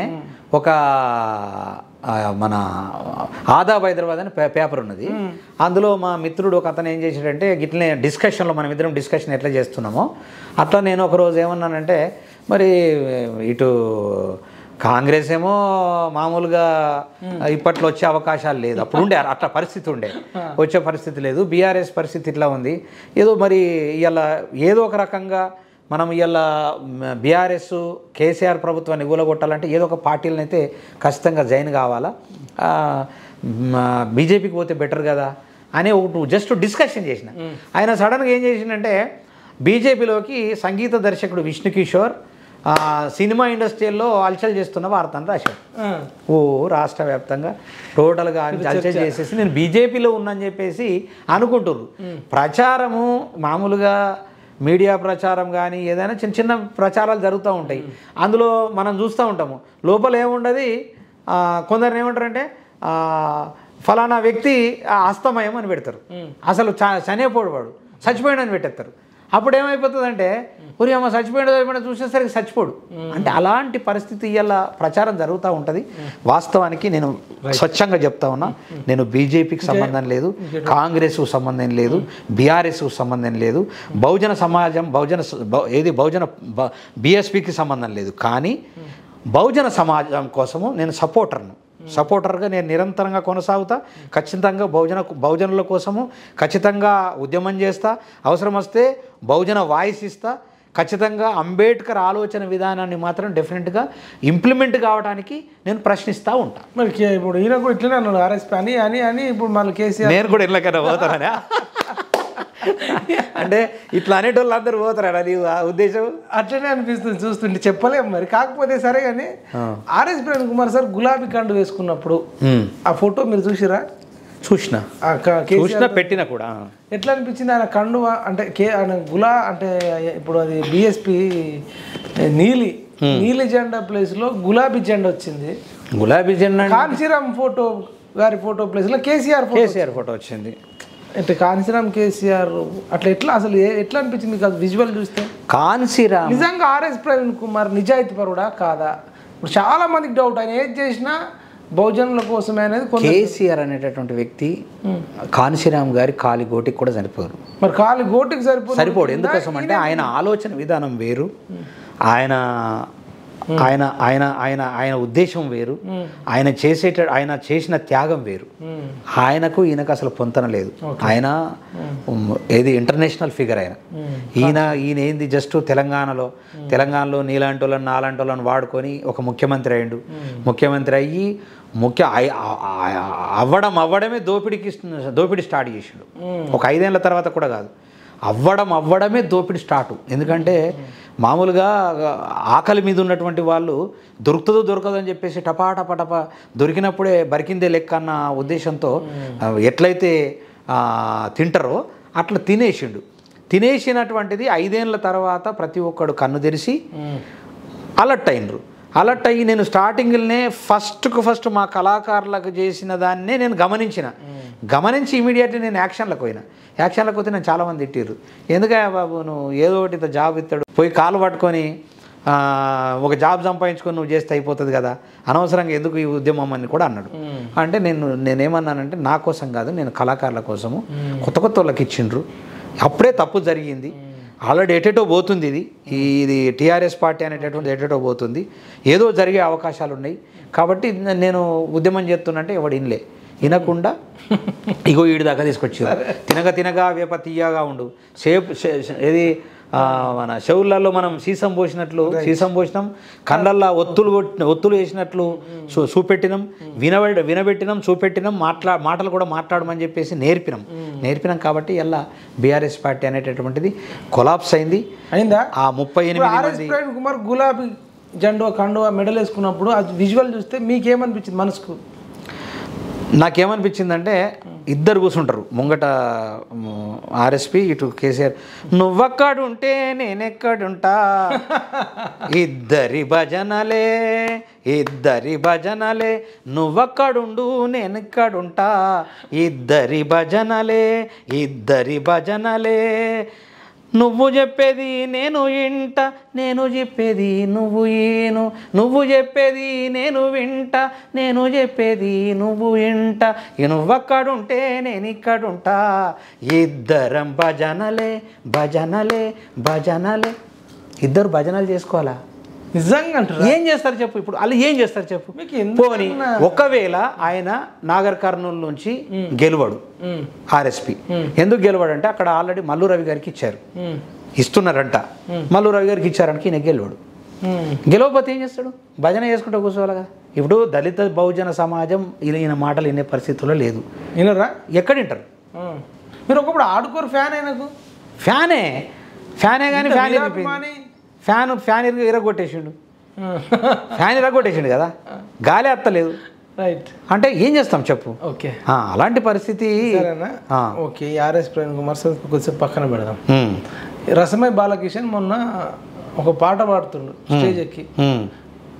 ఒక మన ఆదాబ్ హైదరాబాద్ అని పేపర్ ఉన్నది. అందులో మా మిత్రుడు ఒక అతను ఏం చేశాడంటే గిట్లనే డిస్కషన్లో మనం ఇద్దరం డిస్కషన్ ఎట్లా చేస్తున్నామో అట్లా నేను ఒకరోజు ఏమన్నానంటే మరి ఇటు కాంగ్రెస్ ఏమో మామూలుగా ఇప్పట్లో వచ్చే అవకాశాలు లేదు, అప్పుడు ఉండే అట్లా పరిస్థితి ఉండే, వచ్చే పరిస్థితి లేదు. బీఆర్ఎస్ పరిస్థితి ఇట్లా ఉంది. ఏదో మరి ఇవాళ ఏదో ఒక రకంగా మనం ఇవాళ బీఆర్ఎస్ కేసీఆర్ ప్రభుత్వాన్ని కూలగొట్టాలంటే ఏదో ఒక పార్టీలను అయితే ఖచ్చితంగా జాయిన్ కావాలా, బీజేపీకి పోతే బెటర్ కదా అని ఒకటి జస్ట్ డిస్కషన్ చేసిన. ఆయన సడన్గా ఏం చేసిందంటే బీజేపీలోకి సంగీత దర్శకుడు విష్ణు కిషోర్ సినిమా ఇండస్ట్రీలో హల్చల్ చేస్తున్న వార్తను రాశాడు. ఓ రాష్ట్ర వ్యాప్తంగా టోటల్గా హల్చల్ చేసేసి నేను బీజేపీలో ఉన్నాను చెప్పేసి అనుకుంటుర్రు. ప్రచారము మామూలుగా మీడియా ప్రచారం కానీ ఏదైనా చిన్న చిన్న ప్రచారాలు జరుగుతూ ఉంటాయి. అందులో మనం చూస్తూ ఉంటాము, లోపల ఏముండదు. కొందరు ఏమంటారంటే ఫలానా వ్యక్తి అస్తమయం అని పెడతారు, అసలు చనిపోడు వాడు చచ్చిపోయాడని పెట్టేస్తారు. అప్పుడు ఏమైపోతుందంటే ఒరి అమ్మ చచ్చిపోయిన చూసేసరికి చచ్చిపోడు అంటే అలాంటి పరిస్థితి ఇవాళ ప్రచారం జరుగుతూ ఉంటుంది. వాస్తవానికి నేను స్వచ్ఛంగా చెప్తా ఉన్నా, నేను బీజేపీకి సంబంధం లేదు, కాంగ్రెస్కు సంబంధం లేదు, బీఆర్ఎస్కు సంబంధం లేదు, బహుజన సమాజం బహుజన బీఎస్పీకి సంబంధం లేదు. కానీ బహుజన సమాజం కోసము నేను సపోర్టర్గా నేను నిరంతరంగా కొనసాగుతా. ఖచ్చితంగా బహుజనుల కోసము ఖచ్చితంగా ఉద్యమం చేస్తా, అవసరం వస్తే బహుజన వాయిస్ ఇస్తా. ఖచ్చితంగా అంబేద్కర్ ఆలోచన విధానాన్ని మాత్రం డెఫినెట్గా ఇంప్లిమెంట్ కావడానికి నేను ప్రశ్నిస్తూ ఉంటాను. మరి ఇప్పుడు ఈయన కూడా ఇట్లనే అన్నాడు ఆర్ఎస్పీ అని ఇప్పుడు మళ్ళీ కేసీఆర్ నేను కూడా ఇళ్ళకైనా పోతానని అంటే ఇట్లా అనేటోళ్ళు అందరూ పోతారా నీ ఉద్దేశం? అట్లనే అనిపిస్తుంది చూస్తుంటే, చెప్పలేము మరి. కాకపోతే సరే కానీ ఆర్ఎస్ ప్రవీణ్ కుమార్ సార్ గులాబీ కండు వేసుకున్నప్పుడు ఆ ఫోటో మీరు చూసిరా? చూసినా పెట్టిన కూడా ఎట్లా అనిపించింది? ఆయన కండువ అంటే ఆయన అంటే ఇప్పుడు అది బీఎస్పీ నీలి జెండా ప్లేస్లో గులాబీ జెండా వచ్చింది. గులాబీ జెండా కాంచీరామ్ గారి ఫోటో ప్లేస్లో కేసీఆర్ ఫోటో వచ్చింది. అంటే కాంచీరామ్ కేసీఆర్ అట్లా ఎట్లా అసలు ఎట్లా అనిపించింది మీకు విజువల్ చూస్తే? కాంచీరామ్ నిజంగా ఆర్ఎస్ ప్రవీణ్ కుమార్ నిజాయితీ పరుడా కాదా? ఇప్పుడు చాలా మందికి డౌట్, ఆయన ఏది చేసినా బహుజనుల కోసమే అనేది. కేసీఆర్ అనేటటువంటి వ్యక్తి కాంచీరామ్ గారి కాలి గోటికి కూడా సరిపోరు. మరి కాలి గోటికి సరిపోడు ఎందుకోసం అంటే ఆయన ఆలోచన విధానం వేరు, ఆయన ఆయన ఆయన ఆయన ఆయన ఉద్దేశం వేరు, ఆయన చేసిన త్యాగం వేరు. ఆయనకు ఈయనకు అసలు పొంతన లేదు. ఆయన ఇంటర్నేషనల్ ఫిగర్. ఈయన ఏంది జస్ట్ తెలంగాణలో నీలాంటి వాళ్ళని నాలాంటి వాళ్ళని వాడుకొని ఒక ముఖ్యమంత్రి అయ్యిండు. ముఖ్యమంత్రి అయ్యి అవ్వడమే దోపిడీ స్టార్ట్ చేసిండు. ఒక 5 ఏళ్ల తర్వాత కూడా కాదు, అవ్వడమే దోపిడీ స్టార్ట్. ఎందుకంటే మామూలుగా ఆకలి మీద ఉన్నటువంటి వాళ్ళు దొరకదు అని చెప్పేసి టపా దొరికినప్పుడే బరికిందే లెక్క అన్న ఉద్దేశంతో ఎట్లయితే తింటారో అట్లా తినేసినటువంటిది 5 ఏళ్ల తర్వాత ప్రతి ఒక్కడు కన్ను తెరిచి అలర్ట్ అయినరు. అలర్ట్ అయ్యి నేను స్టార్టింగ్లోనే ఫస్ట్ మా కళాకారులకు చేసిన దాన్నే నేను గమనించి ఇమీడియట్లీ నేను యాక్షన్లకు పోతే నేను చాలామంది తిట్టిర్రు, ఎందుకే బాబు నువ్వు ఏదో ఒకటి ఇంత జాబ్ ఇస్తాడు పోయి కాలు పట్టుకొని ఒక జాబ్ సంపాదించుకొని నువ్వు చేస్తే అయిపోతుంది కదా, అనవసరంగా ఎందుకు ఈ ఉద్యమం అని కూడా అన్నాడు. అంటే నేనేమన్నానంటే నా కోసం కాదు, నేను కళాకారుల కోసము కొత్త వాళ్ళకి ఇచ్చిండ్రు, అప్పుడే తప్పు జరిగింది, ఆల్రెడీ ఎటెటో పోతుంది, ఇది టీఆర్ఎస్ పార్టీ అనేటటువంటి ఎటెటో పోతుంది, ఏదో జరిగే అవకాశాలు ఉన్నాయి కాబట్టి నేను ఉద్యమం చేస్తున్నంటే ఎవడు వినకుండా ఇగో ఈడి దాకా తీసుకొచ్చారు. తినగా వేప తీయగా ఉండు ఏది మన చెవులలో మనం సీసం పోసినాం, కళ్ళల్లో ఒత్తులు వేసినట్లు చూపెట్టినాం, వినబెట్టినాం, చూపెట్టినాం, మాటలు కూడా మాట్లాడమని చెప్పేసి నేర్పినాం కాబట్టి ఇలా బీఆర్ఎస్ పార్టీ అనేటటువంటిది కొలాప్స్ అయిందా. ఆ 38 కుమార్ గులాబీ కండువా మెడల్ వేసుకున్నప్పుడు అది విజువల్ చూస్తే మీకేమనిపించింది మనసుకు? నాకేమనిపించిందంటే ఇద్దరు కూర్చుంటారు ముంగట, ఆర్ఎస్పి ఇటు కేసీఆర్, నువ్వక్కడుంటే నేనెక్కడుంటా, ఇద్దరి భజనలే నువ్వక్కడుండు నేనెక్కడుంటా, ఇద్దరి భజనలే నువ్వు చెప్పేది నేను వింటా, నేను చెప్పేది నువ్వు ఏను, నువ్వు చెప్పేది నేను వింటా, నేను చెప్పేది నువ్వు వింటా, నువ్వక్కడుంటే నేను ఇక్కడుంటా, ఇద్దరం భజనలే. ఇద్దరు భజనలు చేసుకోవాలా? నిజంగా అంటారు. ఏం చేస్తారు చెప్పు, ఇప్పుడు వాళ్ళు ఏం చేస్తారు చెప్పు. పోనీ ఒకవేళ ఆయన నాగర్ కర్నూలు నుంచి గెలువడు ఆర్ఎస్పి, ఎందుకు గెలువడు అంటే అక్కడ ఆల్రెడీ మల్లు రవి గారికి ఇస్తున్నారంట, మల్లు రవి గారికి ఇచ్చారంటే ఈయన గెలువడు. గెలవకపోతే ఏం చేస్తాడు? భజన చేసుకుంటూ కూర్చోవాలి కదా. ఇప్పుడు దళిత బహుజన సమాజం ఈయన మాటలు వినే పరిస్థితుల్లో లేదు. వినరా? ఎక్కడ వింటారు? మీరు ఒకప్పుడు ఆడుకోరు ఫ్యాన్ అయినకు ఫ్యానే కానీ ఫ్యాన్ ఇరగొట్టేసిండు కదా, గాలి అత్తలేదు. రైట్. అంటే ఏం చేస్తాం చెప్పు. ఓకే, అలాంటి పరిస్థితి. ఓకే, ఆర్ఎస్ ప్రవీణ్ కుమార్ కొద్దిసేపు పక్కన పెడదాం. రసమై బాలకిషన్ మొన్న ఒక పాట పాడుతుండు స్టేజ్ ఎక్కి,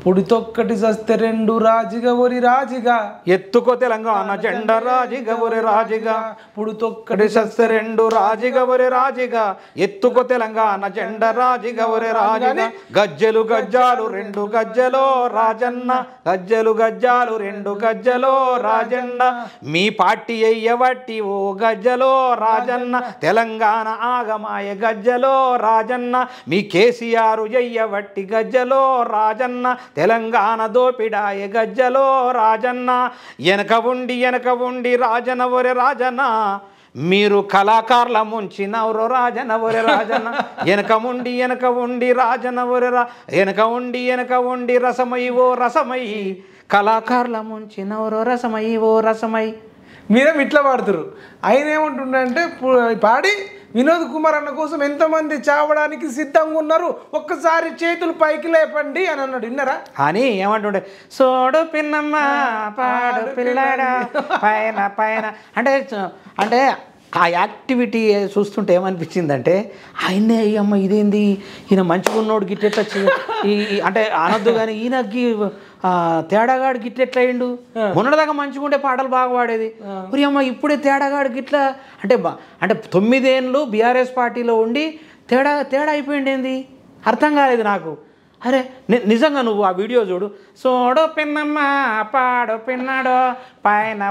పుడితొక్కటి సస్తే రెండు రాజిగా ఒరి రాజిగా, ఎత్తుకో తెలంగాణ జెండా రాజిగా ఒరి రాజిగా, పుడితొక్కటి సస్తే రెండు రాజిగా ఒరి రాజిగా, ఎత్తుకో తెలంగాణ జెండా రాజిగా ఒరి రాజిగా, గజ్జెలు గజ్జాలు రెండు గజ్జెలో రాజన్న, గజ్జెలు గజ్జాలు రెండు గజ్జెలో రాజన్న, మీ పార్టీ ఎయ్యబట్టి ఓ గజ్జెలో రాజన్న, తెలంగాణ ఆగమాయ గజ్జెలో రాజన్న, మీ కేసీఆర్ ఎయ్యబట్టి గజ్జెలో రాజన్న, తెలంగాణ దోపిడాయ గజ్జలో రాజన్న, వెనక ఉండి రాజన ఒరే రాజన్న, మీరు కళాకారుల ముంచినవరో రాజన ఒరే రాజన్న, వెనక ఉండి రాజన ఒరే వెనక ఉండి రసమయి ఓ రసమయి, కళాకారుల ముంచినవరో రసమయి ఓ రసమయి. మీరేం ఇట్లా పాడుతారు, ఆయన ఏమంటుండే పాడి వినోద్ కుమార్ అన్న కోసం ఎంతమంది చావడానికి సిద్ధంగా ఉన్నారు, ఒక్కసారి చేతులు పైకి లేపండి అని అన్నాడు. విన్నారా? అని ఏమంటుండే, సోడు పిన్నమ్మ పాడు పిల్లడా పైన అంటే ఆ యాక్టివిటీ చూస్తుంటే ఏమనిపించిందంటే, ఆయనే అమ్మ ఇదేంది ఈయన మంచిగా ఉన్నోడు గిట్టెట్లా అంటే అనొద్దు కానీ ఈయనకి తేడాగాడు గిట్లెట్లా అయిండు, మొన్నటిదాకా మంచిగా ఉండే పాటలు బాగా పాడేది, మరి అమ్మ ఇప్పుడే తేడాగాడు గిట్లా అంటే 9 ఏళ్ళు బీఆర్ఎస్ పార్టీలో ఉండి తేడా అయిపోయింది ఏంది అర్థం కాలేదు నాకు. అరే నిజంగా నువ్వు ఆ వీడియో చూడు, సోడో పిన్నమ్మ పాడో పిన్నాడో పైన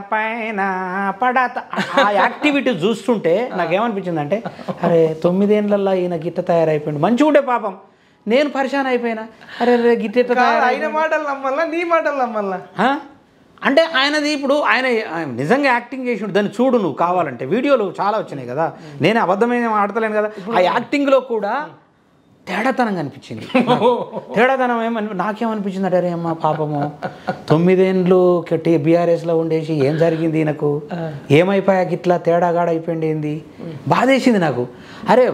పడా, ఆ యాక్టివిటీ చూస్తుంటే నాకేమనిపించిందంటే, అరే 9 ఏళ్ళల్లో ఈయన గిట్ట తయారైపోయింది, మంచిగా ఉండే పాపం, నేను పరిశాన్ అయిపోయినా. అరే గిట్ట ఆయన మాటలు నమ్మల్లా నీ మాటలు నమ్మల్లా అంటే ఆయనది ఇప్పుడు ఆయన నిజంగా యాక్టింగ్ చేసిండు, దాన్ని చూడు నువ్వు కావాలంటే, వీడియోలు చాలా వచ్చినాయి కదా, నేను అబద్ధమైన ఆడతలేను కదా. ఆ యాక్టింగ్లో కూడా తేడాతనం కనిపించింది. తేడాతనం నాకేమనిపించింది అంటే, అరే అమ్మ పాపము 9 ఏళ్ళు బీఆర్ఎస్లో ఉండేసి ఏం జరిగింది ఈయనకు, ఏమైపోయాక ఇట్లా తేడాగాడ అయిపోయింది ఏంది, బాధేసింది నాకు. అరే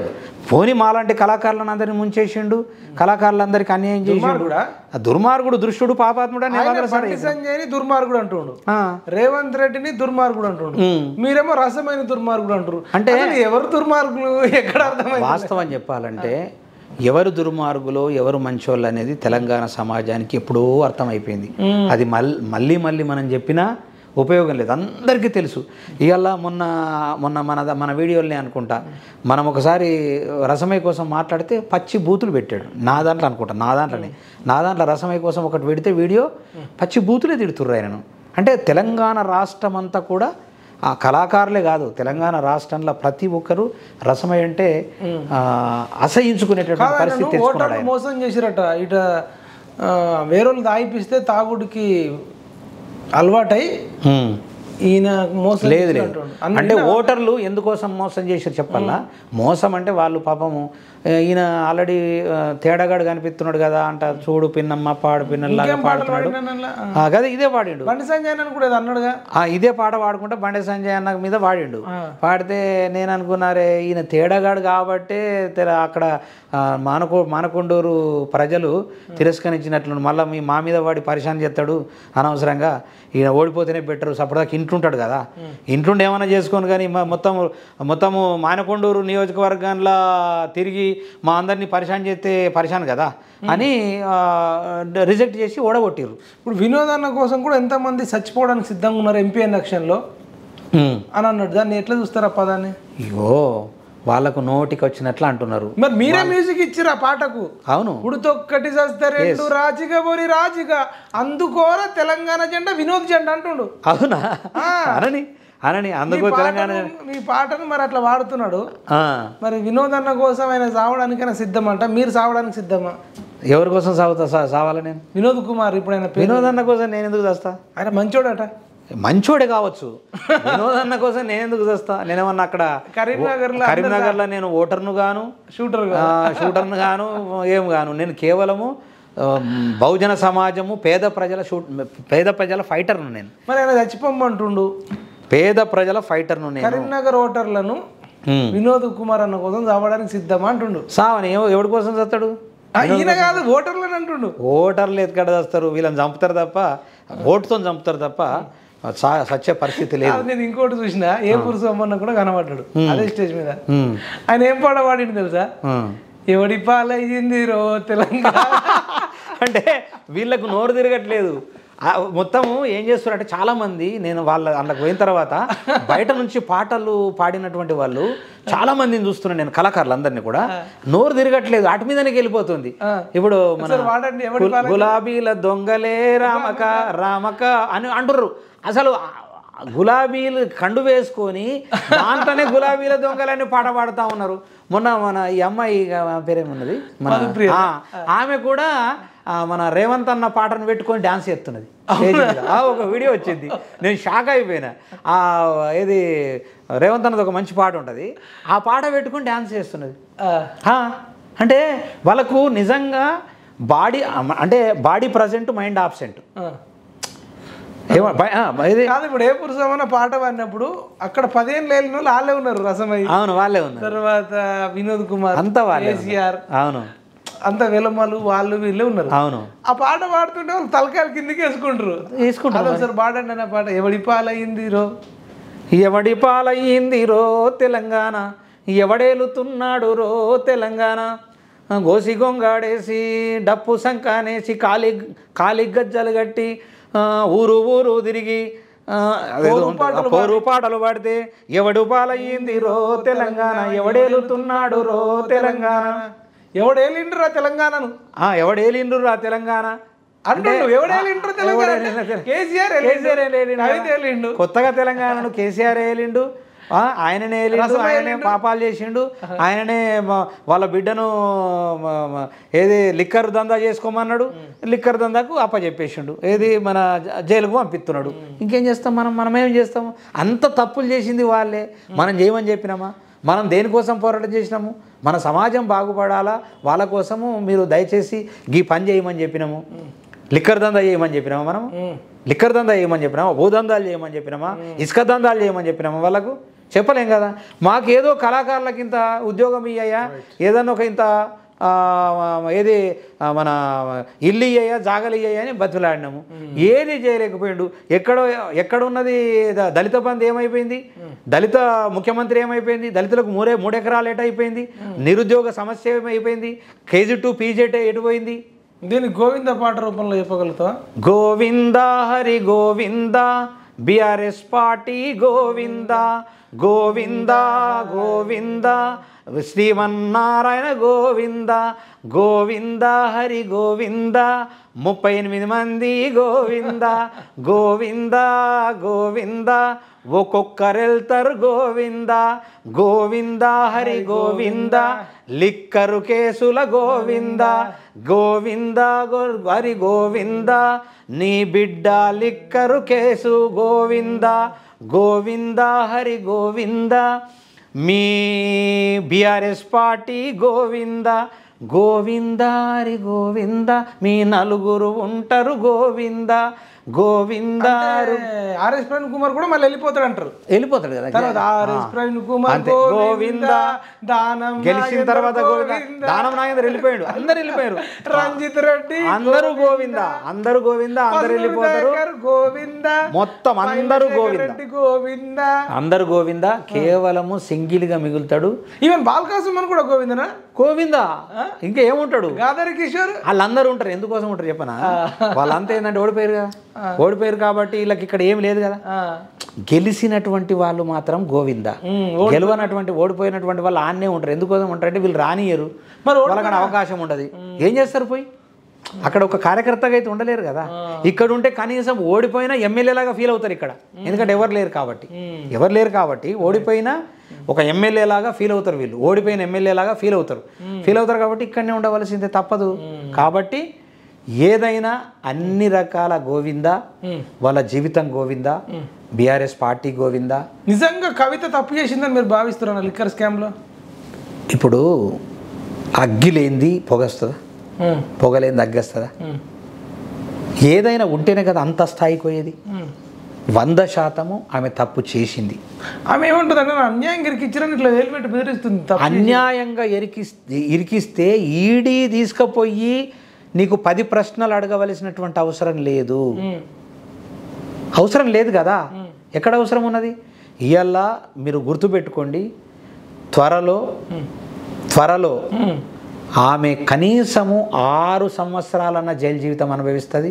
పోనీ మాలాంటి కళాకారులను అందరినీ ముంచేసిండు, కళాకారులందరికీ అన్యాయం చేసిండు, దుర్మార్గుడు దుష్టుడు పాపాత్ముడు అని సంజయ్ని దుర్మార్గుడు అంటుండు, రేవంత్ రెడ్డిని దుర్మార్గుడు అంటుండు, మీరేమో రసమైన దుర్మార్గుడు అంటారు. అంటే ఎవరు దుర్మార్గులు ఎక్కడ అర్థమైంది? వాస్తవం చెప్పాలంటే ఎవరు దుర్మార్గులో ఎవరు మంచోళ్ళు అనేది తెలంగాణ సమాజానికి ఎప్పుడో అర్థమైపోయింది. అది మళ్ళీ మనం చెప్పినా ఉపయోగం లేదు, అందరికీ తెలుసు. ఇవాళ మొన్న మన వీడియోల్ని అనుకుంటా మనం ఒకసారి రసమై కోసం మాట్లాడితే పచ్చి బూతులు పెట్టాడు. నా దాంట్లో రసమై కోసం ఒకటి పెడితే వీడియో పచ్చి బూతులే తిడుతుర్రు ఆయనను. అంటే తెలంగాణ రాష్ట్రం అంతా కూడా ఆ కళాకారులే కాదు, తెలంగాణ రాష్ట్రంలో ప్రతి ఒక్కరు రసమై అంటే అసహించుకునేటటువంటి పరిస్థితి తెచ్చుకున్నాడు. మోసం చేసిరట, ఇట వేరేళ్ళు దాయిపిస్తే తాగుడికి అలవాటై ఈయన మోసం లేదు. అంటే ఓటర్లు ఎందుకోసం మోసం చేశారు చెప్పాలా? మోసం అంటే వాళ్ళు పాపము ఈయన ఆల్రెడీ తేడాగాడు కనిపిస్తున్నాడు కదా అంట, చూడు పిన్నమ్మ పాడు పిన్నల్లాగా పాడుతున్నాడు కదా, ఇదే పాడిండు. బండి సంజయ్ అన్న కూడా అన్నాడుగా, ఇదే పాట పాడుకుంటే బండి సంజయ్ అన్న మీద పాడిండు. పాడితే నేను అనుకున్నారే ఈయన తేడాగాడు కాబట్టే అక్కడ మానకొండూరు ప్రజలు తిరస్కరించినట్లు, మళ్ళీ మా మీద వాడి పరిశాన్ చేస్తాడు అనవసరంగా, ఈయన ఓడిపోతేనే బెటరు, సపరేట్గా ఇంట్లుంటాడు కదా, ఇంట్లుండి ఏమైనా చేసుకొని కానీ మొత్తము మానకొండూరు నియోజకవర్గంలో తిరిగి మా అందరినీ పరిశాన్ చేస్తే పరిశాన్ కదా అని రిజెక్ట్ చేసి ఓడగొట్టిర్రు. ఇప్పుడు వినోదన్న కోసం కూడా ఎంతమంది చచ్చిపోవడానికి సిద్ధంగా ఉన్నారు ఎంపీ ఎలక్షన్లో అని అన్నాడు. దాన్ని ఎట్లా చూస్తారు ఆ పదాన్ని? అయ్యో వాళ్ళకు నోటికి వచ్చినట్లు అంటున్నారు. మరి మీరే మ్యూజిక్ ఇచ్చిర్రు ఆ పాటకు. అవును, ఉడితొక్కటి చస్తే రెండు రాజిగా బోరి రాజిగా అందుకోర తెలంగాణ జెండా వినోద్ జెండా అంటుండు. అవునా? అనని అందుకో తెలంగాణ మీ పాటను మరి అట్లా వాడుతున్నాడు. మరి వినోద్ అన్న కోసం ఆయన సావడానికైనా సిద్ధమంట, మీరు సావడానికి సిద్ధమా? ఎవరి కోసం సావాలా నేను? వినోద్ కుమార్. ఇప్పుడు ఆయన వినోద్ అన్న కోసం నేను ఎందుకు చేస్తా? ఆయన మంచోడట. మంచోడే కావచ్చు, వినోద్ అన్న కోసం నేను ఎందుకు చేస్తా? నేనేమన్నా అక్కడ కరీంనగర్లో నేను ఓటర్ను గాను షూటర్ను గాను ఏం గాను, నేను కేవలము బహుజన సమాజము పేద ప్రజల ఫైటర్ను నేను. మరి ఆయన చచ్చిపోమ్మంటుండు. పేద ప్రజల ఫైటర్ను నేను. కరీంనగర్ ఓటర్లను వినోద్ కుమార్ అన్న కోసం చావడానికి సిద్ధమా అంటుండు. సావని ఎవడి కోసం చస్తాడు? ఈయన కాదు, ఓటర్లను అంటుండు. ఓటర్లు ఎక్కడ చేస్తారు? వీళ్ళని చంపుతారు తప్ప, ఓటుతో చంపుతారు తప్ప సచ్చే పరిస్థితి లేదు. నేను ఇంకోటి చూసిన, ఏ పురుషమ్మన్న కూడా కనబడ్డాడు అదే స్టేజ్ మీద. ఆయన ఏం పాట పాడిండు తెలుసా? ఎవడి పాలయ్యింది రో తెలంగాణ. అంటే వీళ్ళకు నోరు తిరగట్లేదు. మొత్తము ఏం చేస్తున్నారంటే చాలామంది, నేను వాళ్ళకి పోయిన తర్వాత బయట నుంచి పాటలు పాడినటువంటి వాళ్ళు చాలామందిని చూస్తున్నాను నేను, కళాకారులు అందరినీ కూడా, నోరు తిరగట్లేదు, అటు మీదనే వెళ్ళిపోతుంది. ఇప్పుడు మన గులాబీల దొంగలే రామక రామక అని అంటుర్రు. అసలు గులాబీలు కండు వేసుకొని దాంట్లోనే గులాబీల దొంగలని పాట పాడుతూ ఉన్నారు. మన ఈ అమ్మాయి పేరేమున్నది, ఆమె కూడా మన రేవంత్ అన్న పాటను పెట్టుకొని డ్యాన్స్ చేస్తున్నది. ఒక వీడియో వచ్చింది, నేను షాక్ అయిపోయినా. ఏది రేవంత్ అన్నది ఒక మంచి పాట ఉంటుంది, ఆ పాట పెట్టుకొని డ్యాన్స్ చేస్తున్నది. అంటే వాళ్ళకు నిజంగా బాడీ ప్రజెంట్ మైండ్ ఆబ్సెంట్. ఇప్పుడు ఏ పురుషమన్న పాట పాడినప్పుడు అక్కడ 15 ఏళ్ళు వాళ్ళే ఉన్నారు రసమయ్య. అవును, వాళ్ళే ఉన్నారు. తర్వాత వినోద్ కుమార్, అంతా కేసీఆర్, అవును, అంత వెలమలు వాళ్ళు వీళ్ళే ఉన్నారు. అవును, ఆ పాట పాడుతుంటే వాళ్ళు తలకాయలు కిందికి వేసుకుంటారు. సార్ పాడండి అన్న పాట. ఎవడి పాలయ్యిందిరో తెలంగాణ, ఎవడేలుతున్నాడు రో తెలంగాణ, గోసి గొంగాడేసి డప్పు సంకానేసి కాలి గజ్జలు కట్టి ఊరు తిరిగి పోరు పాటలు పాడితే ఎవడు పాలయ్యింది రో తెలంగాణ, ఎవడేలుతున్నాడు రో తెలంగాణ, ఎవడేలిండ్రురా తెలంగాణను, ఎవడేలిండ్రురా తెలంగాణ కొత్తగా తెలంగాణను కేసీఆర్ ఏలిండు, ఆయననే ఏలిండు, ఆయననే పాపాలు చేసిండు, ఆయననే వాళ్ళ బిడ్డను ఏది లిక్కర్ దందా చేసుకోమన్నాడు, లిక్కర్ దందాకు అప్పచెప్పేసిండు, ఏది మన జైలుకు పంపిస్తున్నాడు. ఇంకేం చేస్తాం మనమేం చేస్తాము? అంత తప్పులు చేసింది వాళ్ళే, మనం చేయమని చెప్పినామా? మనం దేనికోసం పోరాటం చేసినాము? మన సమాజం బాగుపడాలా, వాళ్ళ కోసము మీరు దయచేసి ఈ పని చేయమని చెప్పినాము. లిక్కర్ దందా చేయమని చెప్పినామా? మనము లిక్కర్ దందా చేయమని చెప్పినామా? భూదందాలు చేయమని చెప్పినామా? ఇసుక దందాలు చేయమని చెప్పినామా? వాళ్ళకు చెప్పలేం కదా. మాకేదో కళాకారులకి ఇంత ఉద్యోగం ఇయ్యా, ఏదన్నా ఒక ఇంత ఏది మన ఇల్లు ఇయ్యా జాగలు ఇయ్యా అని బతిలాడినాము, ఏది చేయలేకపోయాడు. ఎక్కడ ఉన్నది దళిత బంధు ఏమైపోయింది, దళిత ముఖ్యమంత్రి ఏమైపోయింది, దళితులకు 3 ఎకరాలు ఎటైపోయింది, నిరుద్యోగ సమస్య ఏమైపోయింది, KG2 PG ఎటుపోయింది. దీన్ని గోవింద పాట రూపంలో చెప్పగలుగుతావా? గోవింద హరి గోవింద BRS పార్టీ గోవింద గోవింద గోవింద శ్రీమన్నారాయణ గోవింద గోవింద హరి గోవింద 38 మంది గోవింద గోవింద గోవింద ఒక్కొక్కరెళ్తారు గోవింద గోవింద హరి గోవింద లిక్కరు కేసుల గోవింద గోవింద హరి గోవింద నీ బిడ్డ లిక్కరు కేసు గోవింద గోవింద హరి గోవింద మీ BRS పార్టీ గోవింద గోవింద హరి గోవింద మీ 4 ఉంటారు గోవింద గోవింద. ఆర్ఎస్ ప్రవీణ్ కుమార్ కూడా మళ్ళీ వెళ్ళిపోతాడు అంటారు, వెళ్ళిపోతాడు కదా తర్వాత ఆర్ఎస్ ప్రవీణ్ కుమార్ గోవింద దానం గెలిచిన తర్వాత గోవింద దానం నాగేంద్ర వెళ్ళిపోయాడు, అందరు వెళ్ళిపోయారు, రంజిత్ రెడ్డి అందరూ గోవింద అందరూ గోవింద అందరు వెళ్ళిపోతారు గోవింద మొత్తం అందరూ గోవింద గోవింద అందరు గోవింద. కేవలము సింగిల్గా మిగులుతాడు. ఈవెన్ బాలకాసుమన్ కూడా గోవిందనా? గోవింద ఇంకా ఏముంటాడు? గాదరి కిషోర్ వాళ్ళందరూ ఉంటారు. ఎందుకోసం ఉంటారు చెప్పనా? వాళ్ళంతా ఏంటంటే ఓడిపోయారు కదా, ఓడిపోయారు కాబట్టి వీళ్ళకి ఇక్కడ ఏం లేదు కదా. గెలిచినటువంటి వాళ్ళు మాత్రం గోవింద, గెలవనటువంటి ఓడిపోయినటువంటి వాళ్ళు ఆన్నే ఉంటారు. ఎందుకోసం ఉంటారంటే వీళ్ళు రానియరు, మరి వాళ్ళకన్నా అవకాశం ఉండదు. ఏం చేస్తారు పోయి? అక్కడ ఒక కార్యకర్తగా అయితే ఉండలేరు కదా. ఇక్కడ ఉంటే కనీసం ఓడిపోయినా ఎమ్మెల్యేలాగా ఫీల్ అవుతారు ఇక్కడ, ఎందుకంటే ఎవరు లేరు కాబట్టి ఓడిపోయినా ఒక ఎమ్మెల్యేలాగా ఫీల్ అవుతారు వీళ్ళు, ఓడిపోయిన ఎమ్మెల్యేలాగా ఫీల్ అవుతారు కాబట్టి ఇక్కడనే ఉండవలసిందే, తప్పదు. కాబట్టి ఏదైనా అన్ని రకాల గోవింద, వాళ్ళ జీవితం గోవింద, BRS పార్టీ గోవింద. నిజంగా కవిత తప్పు చేసిందని మీరు భావిస్తున్నారు లిక్కర్ స్కామ్లో? ఇప్పుడు అగ్గి లేనిది పొగొస్తుందా, పొగలేనిది అగ్గొస్తుందా? ఏదైనా ఉంటేనే కదా అంత స్థాయికి పోయేది. 100% ఆమె తప్పు చేసింది. ఆమె ఏమంటుందంటే అన్యాయంగా ఇరికిచ్చారని ఇట్లా వేలు పెట్టి బెదిరిస్తుంది. అన్యాయంగా ఇరికిస్తే ఈడీ తీసుకుపోయి నీకు 10 ప్రశ్నలు అడగవలసినటువంటి అవసరం లేదు కదా. ఎక్కడ అవసరం ఉన్నది? ఇవాళ మీరు గుర్తుపెట్టుకోండి, త్వరలో ఆమె కనీసము 6 సంవత్సరాలన్న జైలు జీవితం అనుభవిస్తుంది,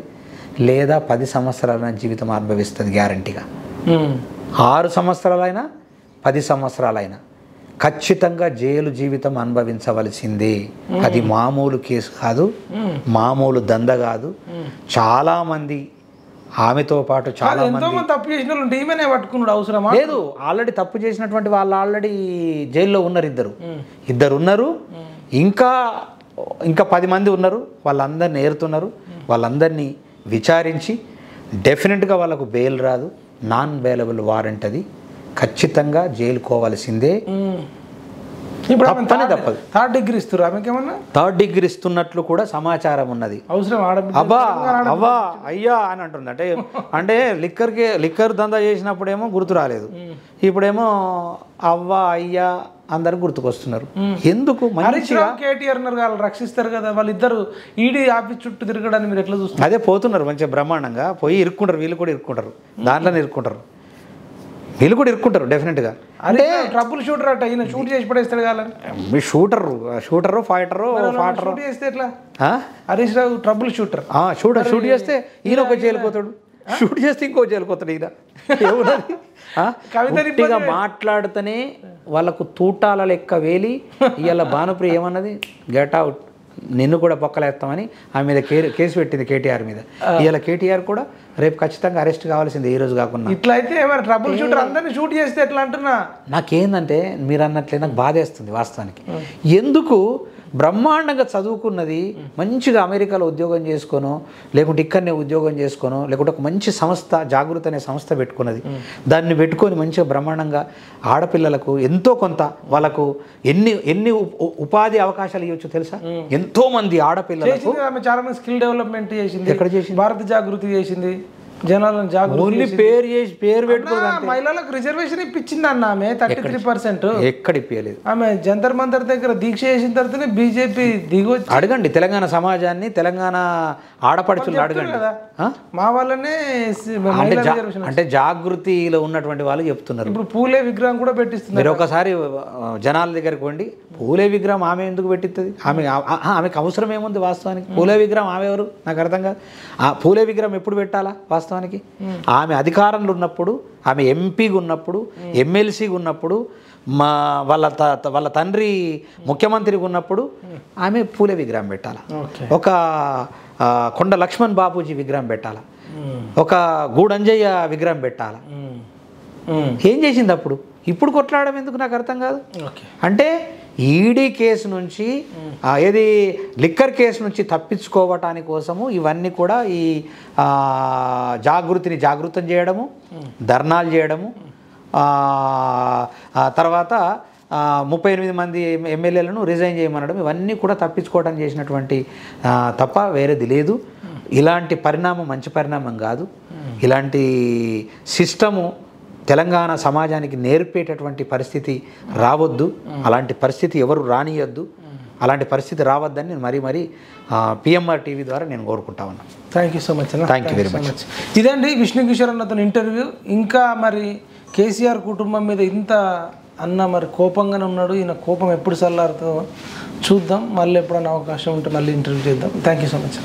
లేదా 10 సంవత్సరాలన్న జీవితం అనుభవిస్తుంది గ్యారంటీగా. 6 సంవత్సరాలైనా 10 సంవత్సరాలైనా ఖచ్చితంగా జైలు జీవితం అనుభవించవలసిందే. అది మామూలు కేసు కాదు, మామూలు దంద కాదు. చాలామంది ఆమెతో పాటు చాలా మంది తప్పు చేసిన వాళ్ళు ఈమెనే పట్టుకున్నాడు అవసరమా? లేదు, ఆల్రెడీ తప్పు చేసినటువంటి వాళ్ళు ఆల్రెడీ జైల్లో ఉన్నారు. ఇద్దరు ఉన్నారు, ఇంకా 10 మంది ఉన్నారు. వాళ్ళందరినీ ఏరుతున్నారు. వాళ్ళందరినీ విచారించి డెఫినెట్గా వాళ్ళకు బెయిల్ రాదు, నాన్ బెయిలబుల్ వారెంట్, అది ఖచ్చితంగా జైలుకోవాల్సిందే. ఇప్పుడు తప్పదు. 3rd డిగ్రీ ఇస్తారు ఆమెకి, ఏమన్నా 3rd డిగ్రీ ఇస్తున్నట్లు కూడా సమాచారం ఉన్నది. అవ్వా అయ్యా అని అంటుంది. అంటే లిక్కర్ దందా చేసినప్పుడేమో గుర్తు రాలేదు, ఇప్పుడేమో అవ్వా అయ్యా అందరు గుర్తుకొస్తున్నారు. ఎందుకు? మంచిగా KTR రక్షిస్తారు కదా వాళ్ళిద్దరు, ఈడీ ఆఫీస్ చుట్టూ తిరగడానికి మీరు ఎట్లా చూస్తారు? అదే పోతున్నారు మంచిగా బ్రహ్మాండంగా పోయి ఇరుక్కుంటారు. వీళ్ళు కూడా ఇరుక్కుంటారు, దాంట్లోనే ఇరుక్కుంటారు, వీళ్ళు కూడా ఇరుక్కుంటారు డెఫినెట్గా. అంటే ట్రబుల్ షూటర్ అట, ఈయన షూట్ చేసి పడేస్తాడు కదా. మీ షూటరు ఫైటరు చేస్తే ఎట్లా? Harish Rao trouble shooter, shoot చేస్తే ఈయన ఒక జైలుకోతాడు, షూట్ చేస్తే ఇంకో జైలుకోతాడు. ఈయన కవితగా మాట్లాడుతూనే వాళ్ళకు తూటాల లెక్క వేలి ఇవాళ భానుప్రియ ఏమన్నది, గెట్ అవుట్, నిన్ను కూడా పొక్కలేస్తామని ఆమె మీద కేసు పెట్టింది KTR మీద. ఇవాళ KTR కూడా రేపు ఖచ్చితంగా అరెస్ట్ కావాల్సింది, ఈ రోజు కాకుండా. ఇట్లా అయితే ట్రబుల్ షూటర్ అందరినీ షూట్ చేస్తే ఎట్లా అంటున్నా? నాకేందంటే మీరు అన్నట్లే నాకు బాధేస్తుంది వాస్తవానికి. ఎందుకు బ్రహ్మాండంగా చదువుకున్నది, మంచిగా అమెరికాలో ఉద్యోగం చేసుకోనో లేకుంటే ఇక్కడనే ఉద్యోగం చేసుకోనో లేకుంటే ఒక మంచి సంస్థ, జాగృతి అనే సంస్థ పెట్టుకున్నది, దాన్ని పెట్టుకొని మంచిగా బ్రహ్మాండంగా ఆడపిల్లలకు ఎంతో కొంత వాళ్ళకు ఎన్ని ఉపాధి అవకాశాలు ఇవ్వచ్చు తెలుసా? ఎంతో మంది ఆడపిల్లలకు చాలా మంది స్కిల్ డెవలప్మెంట్ చేసింది. ఎక్కడ చేసింది? భారత జాగృతి చేసింది. జనాలను జాగ్రత్త ఓన్లీ పేరు పెట్టుకోదు. మహిళలకు రిజర్వేషన్ ఇప్పించింది అన్న ఆమె 33%. ఎక్కడ ఇప్పలేదు. ఆమె జంతర్ మంతర్ దగ్గర దీక్ష చేసిన తర్వాతనే బీజేపీ దిగొచ్చి అడగండి తెలంగాణ సమాజాన్ని, తెలంగాణ ఆడపడుచులు అడగండి కదా మా వాళ్ళనే అంటే జాగృతిలో ఉన్నటువంటి వాళ్ళు చెప్తున్నారు. ఇప్పుడు పూలే విగ్రహం కూడా పెట్టిస్తున్నారు. మీరు ఒకసారి జనాల దగ్గరికి పోండి, పూలే విగ్రహం ఆమె ఎందుకు పెట్టిస్తుంది? ఆమెకు అవసరం ఏముంది వాస్తవానికి? పూలే విగ్రహం ఆమె ఎవరు నాకు అర్థం కాదు. ఆ పూలే విగ్రహం ఎప్పుడు పెట్టాలా వాస్తవానికి? ఆమె అధికారంలో ఉన్నప్పుడు, ఆమె ఎంపీగా ఉన్నప్పుడు, ఎమ్మెల్సీగా ఉన్నప్పుడు, వాళ్ళ తండ్రి ముఖ్యమంత్రిగా ఉన్నప్పుడు ఆమె పూలే విగ్రహం పెట్టాలా, ఒక కొండ లక్ష్మణ్ బాపూజీ విగ్రహం పెట్టాలా, ఒక గూడంజయ్య విగ్రహం పెట్టాలా. ఏం చేసింది అప్పుడు? ఇప్పుడు కొట్లాడడం ఎందుకు నాకు అర్థం కాదు. అంటే ఈడీ కేసు నుంచి, ఏది లిక్కర్ కేసు నుంచి తప్పించుకోవటానికి కోసము ఇవన్నీ కూడా ఈ జాగృతం చేయడము, ధర్నాలు చేయడము, తర్వాత 38 మంది ఎమ్మెల్యేలను రిజైన్ చేయమనడం, ఇవన్నీ కూడా తప్పించుకోవడానికి చేసినటువంటి తప్ప వేరేది లేదు. ఇలాంటి పరిణామం మంచి పరిణామం కాదు. ఇలాంటి సిస్టము తెలంగాణ సమాజానికి నేర్పేటటువంటి పరిస్థితి రావద్దు. అలాంటి పరిస్థితి ఎవరు రానియద్దు. అలాంటి పరిస్థితి రావద్దని నేను మరీ పిఎంఆర్ టీవీ ద్వారా నేను కోరుకుంటా ఉన్నాను. థ్యాంక్ యూ సో మచ్ అన్న. Thank you very much. ఇదండి విష్ణు కిషోర్ అన్నతో ఇంటర్వ్యూ. ఇంకా మరి కేసీఆర్ కుటుంబం మీద ఇంత అన్న మరి కోపంగానే ఉన్నాడు. ఈయన కోపం ఎప్పుడు చల్లారుతుందో చూద్దాం. మళ్ళీ ఎప్పుడైనా అవకాశం ఉంటే మళ్ళీ ఇంటర్వ్యూ చేద్దాం. Thank you so much.